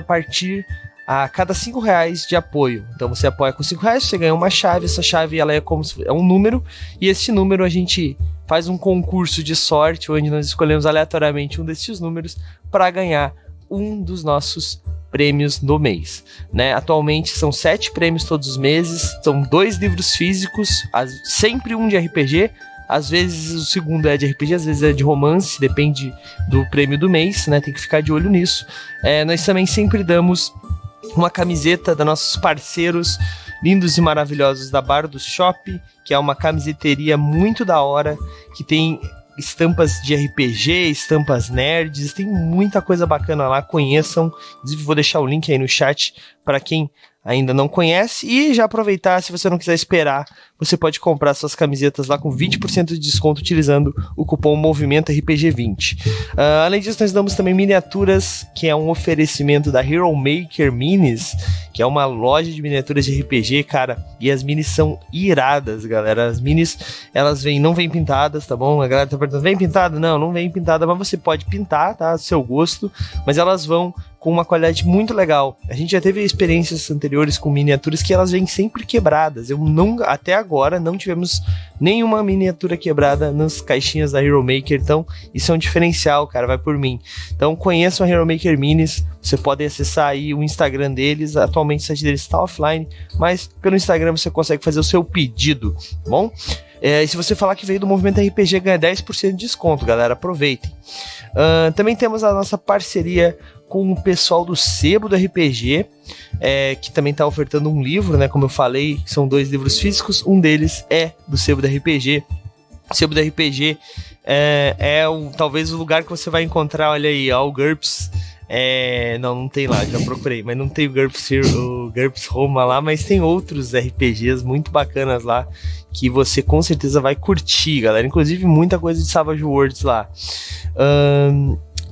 a cada R$5 de apoio. Então você apoia com R$5, você ganha uma chave. Essa chave ela é um número, e esse número a gente faz um concurso de sorte, onde nós escolhemos aleatoriamente um desses números para ganhar um dos nossos prêmios do mês, né? Atualmente são 7 prêmios todos os meses, são 2 livros físicos, sempre um de RPG. Às vezes o segundo é de RPG, às vezes é de romance, depende do prêmio do mês, né? Tem que ficar de olho nisso. Nós também sempre damos uma camiseta dos nossos parceiros lindos e maravilhosos da Bardos Shop, que é uma camiseteria muito da hora, que tem estampas de RPG, estampas nerds, tem muita coisa bacana lá, conheçam. Inclusive vou deixar o link aí no chat para quem ainda não conhece, e já aproveitar, se você não quiser esperar, você pode comprar suas camisetas lá com 20% de desconto utilizando o cupom Movimento RPG20. Além disso, nós damos também miniaturas, que é um oferecimento da Hero Maker Minis, que é uma loja de miniaturas de RPG, cara, e as minis são iradas, galera. As minis, elas não vêm pintadas, tá bom? A galera tá perguntando, vem pintada? Não vem pintada, mas você pode pintar, tá? Do seu gosto, mas elas vão com uma qualidade muito legal. A gente já teve experiências anteriores com miniaturas que elas vêm sempre quebradas. Até agora não tivemos nenhuma miniatura quebrada nas caixinhas da Hero Maker, então isso é um diferencial, cara, vai por mim. Então conheçam a Hero Maker Minis, você pode acessar aí o Instagram deles. Atualmente o site deles está offline, mas pelo Instagram você consegue fazer o seu pedido, tá bom? E se você falar que veio do Movimento RPG, ganha 10% de desconto, galera, aproveitem. Também temos a nossa parceria com o pessoal do Sebo do RPG, que também está ofertando um livro, né? Como eu falei, são 2 livros físicos, um deles é do Sebo do RPG. O Sebo do RPG talvez o lugar que você vai encontrar, olha aí, o GURPS. Não tem lá, já procurei, mas não tem o GURPS Roma lá, mas tem outros RPGs muito bacanas lá, que você com certeza vai curtir, galera. Inclusive muita coisa de Savage Worlds lá.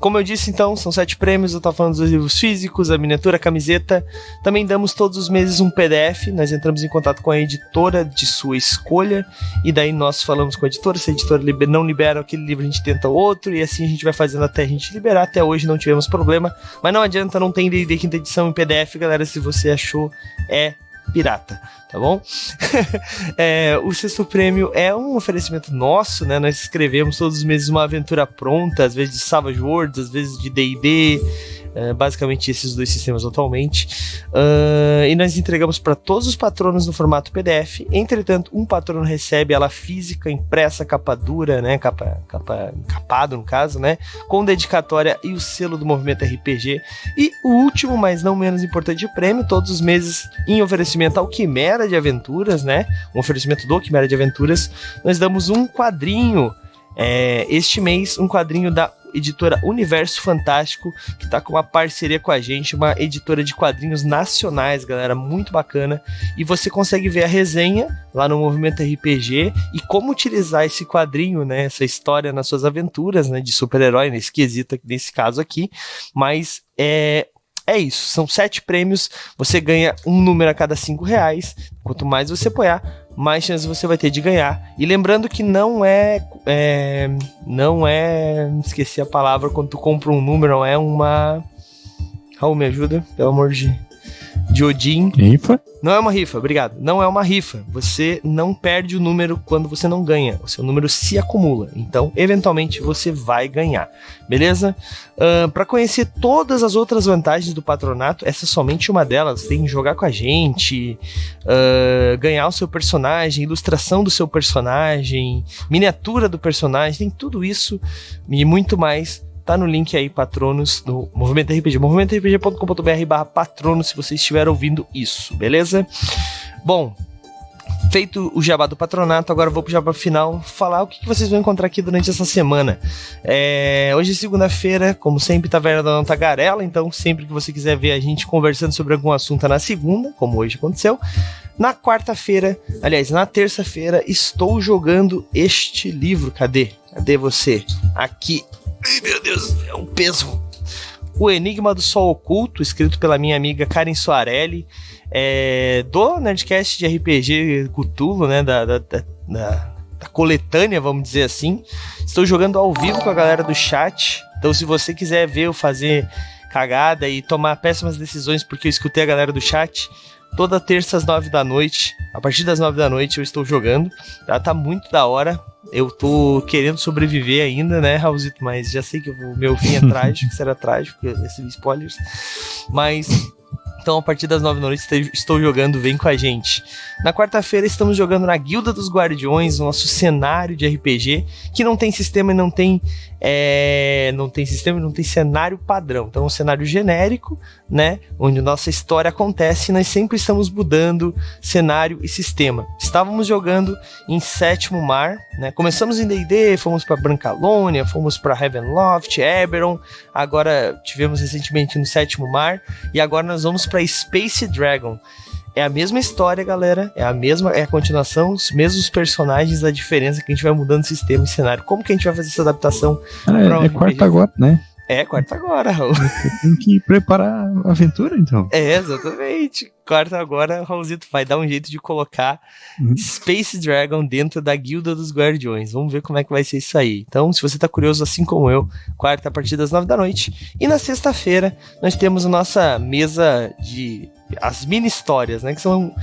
Como eu disse, então, são 7 prêmios. Eu tô falando dos livros físicos, a miniatura, a camiseta. Também damos todos os meses um PDF. Nós entramos em contato com a editora de sua escolha, e daí nós falamos com a editora. Se a editora não libera aquele livro, a gente tenta outro, e assim a gente vai fazendo até a gente liberar. Até hoje não tivemos problema, mas não adianta, não tem D&D quinta edição em PDF, galera. Se você achou, pirata, tá bom? O 6º prêmio é um oferecimento nosso, né? Nós escrevemos todos os meses uma aventura pronta, às vezes de Savage Worlds, às vezes de D&D, basicamente esses 2 sistemas atualmente, e nós entregamos para todos os patronos no formato PDF. Entretanto, um patrono recebe ela física, impressa, capa dura, né? Encapado no caso, né? Com dedicatória e o selo do Movimento RPG. E o último, mas não menos importante, prêmio, todos os meses em oferecimento ao Quimera de Aventuras, né? Um oferecimento do Quimera de Aventuras. Nós damos um quadrinho, este mês, um quadrinho da editora Universo Fantástico, que tá com uma parceria com a gente, uma editora de quadrinhos nacionais, galera, muito bacana. E você consegue ver a resenha lá no Movimento RPG e como utilizar esse quadrinho, né, essa história nas suas aventuras, né, de super-herói, nesse quesito, nesse caso aqui. Mas é isso, são 7 prêmios, você ganha um número a cada R$5. Quanto mais você apoiar, mais chance você vai ter de ganhar. E lembrando que não esqueci a palavra, quando tu compra um número, não é uma... Raul, me ajuda, pelo amor de Odin. Rifa? Não é uma rifa, obrigado. Não é uma rifa. Você não perde o número quando você não ganha. O seu número se acumula. Então, eventualmente, você vai ganhar. Beleza? Para conhecer todas as outras vantagens do patronato, essa é somente uma delas. Tem que jogar com a gente, ganhar o seu personagem, ilustração do seu personagem, miniatura do personagem, tem tudo isso e muito mais. Tá no link aí, patronos do Movimento RPG, movimentorpg.com.br/patronos, se você estiver ouvindo isso, beleza? Bom, Feito o jabá do patronato, agora eu vou pro jabá final falar o que vocês vão encontrar aqui durante essa semana. Hoje é segunda-feira, como sempre, Taverna da Não Tagarela, então sempre que você quiser ver a gente conversando sobre algum assunto na segunda, como hoje aconteceu. Na quarta-feira, aliás, na terça-feira, estou jogando este livro. Cadê? Cadê você? Aqui. Ai, meu Deus, é um peso. O Enigma do Sol Oculto, escrito pela minha amiga Karen Soarelli, do Nerdcast de RPG Cthulhu, né, da coletânea, vamos dizer assim. Estou jogando ao vivo com a galera do chat, então se você quiser ver eu fazer cagada e tomar péssimas decisões porque eu escutei a galera do chat, toda terça às 9 da noite, a partir das 9 da noite eu estou jogando, tá muito da hora. Eu tô querendo sobreviver ainda, né, Raulzito? Mas já sei que o meu fim é trágico, será trágico, porque eu recebi spoilers. Mas, então, a partir das 9 da noite estou jogando, vem com a gente. Na quarta-feira estamos jogando na Guilda dos Guardiões, o nosso cenário de RPG, que não tem sistema e não tem cenário padrão. Então, um cenário genérico, né, onde nossa história acontece e nós sempre estamos mudando cenário e sistema. Estávamos jogando em Sétimo Mar, né, começamos em D&D, fomos para Brancalônia, fomos para Ravenloft, Eberron, agora tivemos recentemente no Sétimo Mar, e agora nós vamos para Space Dragon. É a mesma história, galera, é a continuação, os mesmos personagens, a diferença é que a gente vai mudando sistema e cenário. Como que a gente vai fazer essa adaptação? É quarta agora, né? É, quarta agora, Raul. Você tem que preparar a aventura, então. Exatamente. Quarta agora, o Raulzito vai dar um jeito de colocar Space Dragon dentro da Guilda dos Guardiões. Vamos ver como é que vai ser isso aí. Então, se você tá curioso assim como eu, quarta a partir das 9 da noite. E na sexta-feira, nós temos a nossa mesa de... as mini-histórias, né, que são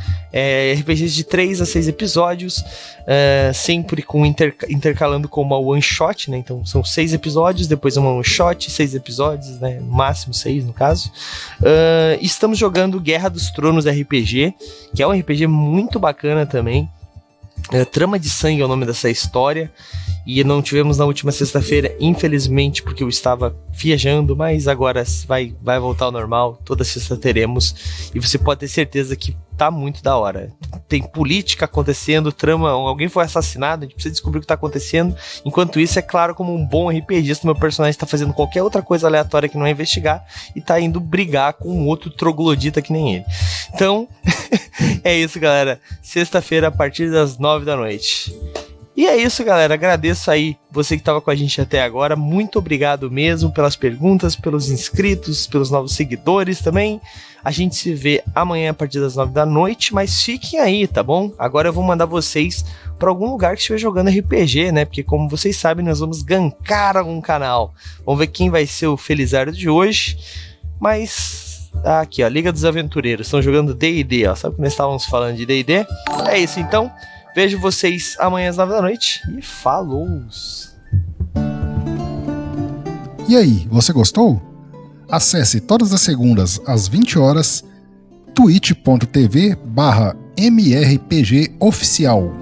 RPGs de 3 a 6 episódios, sempre com intercalando com uma one-shot, né, então são 6 episódios, depois uma one-shot, 6 episódios, né, no máximo 6 no caso. Estamos jogando Guerra dos Tronos RPG, que é um RPG muito bacana também. Trama de Sangue é o nome dessa história, e não tivemos na última sexta-feira, infelizmente, porque eu estava viajando, mas agora vai voltar ao normal, toda sexta teremos, e você pode ter certeza que tá muito da hora. Tem política acontecendo, trama, alguém foi assassinado, a gente precisa descobrir o que tá acontecendo. Enquanto isso, é claro, como um bom RPGista, meu personagem tá fazendo qualquer outra coisa aleatória que não é investigar, e tá indo brigar com um outro troglodita que nem ele. Então, é isso, galera. Sexta-feira, a partir das 9 da noite. E é isso, galera. Agradeço aí você que estava com a gente até agora. Muito obrigado mesmo pelas perguntas, pelos inscritos, pelos novos seguidores também. A gente se vê amanhã a partir das 9 da noite, mas fiquem aí, tá bom? Agora eu vou mandar vocês para algum lugar que estiver jogando RPG, né? Porque como vocês sabem, nós vamos gankar algum canal. Vamos ver quem vai ser o Felizardo de hoje. Mas... aqui, ó, Liga dos Aventureiros. Estão jogando D&D, ó. Sabe que nós estávamos falando de D&D? É isso, então. Vejo vocês amanhã às 9 da noite e falou! E aí, você gostou? Acesse todas as segundas às 20 horas twitch.tv/mrpgoficial.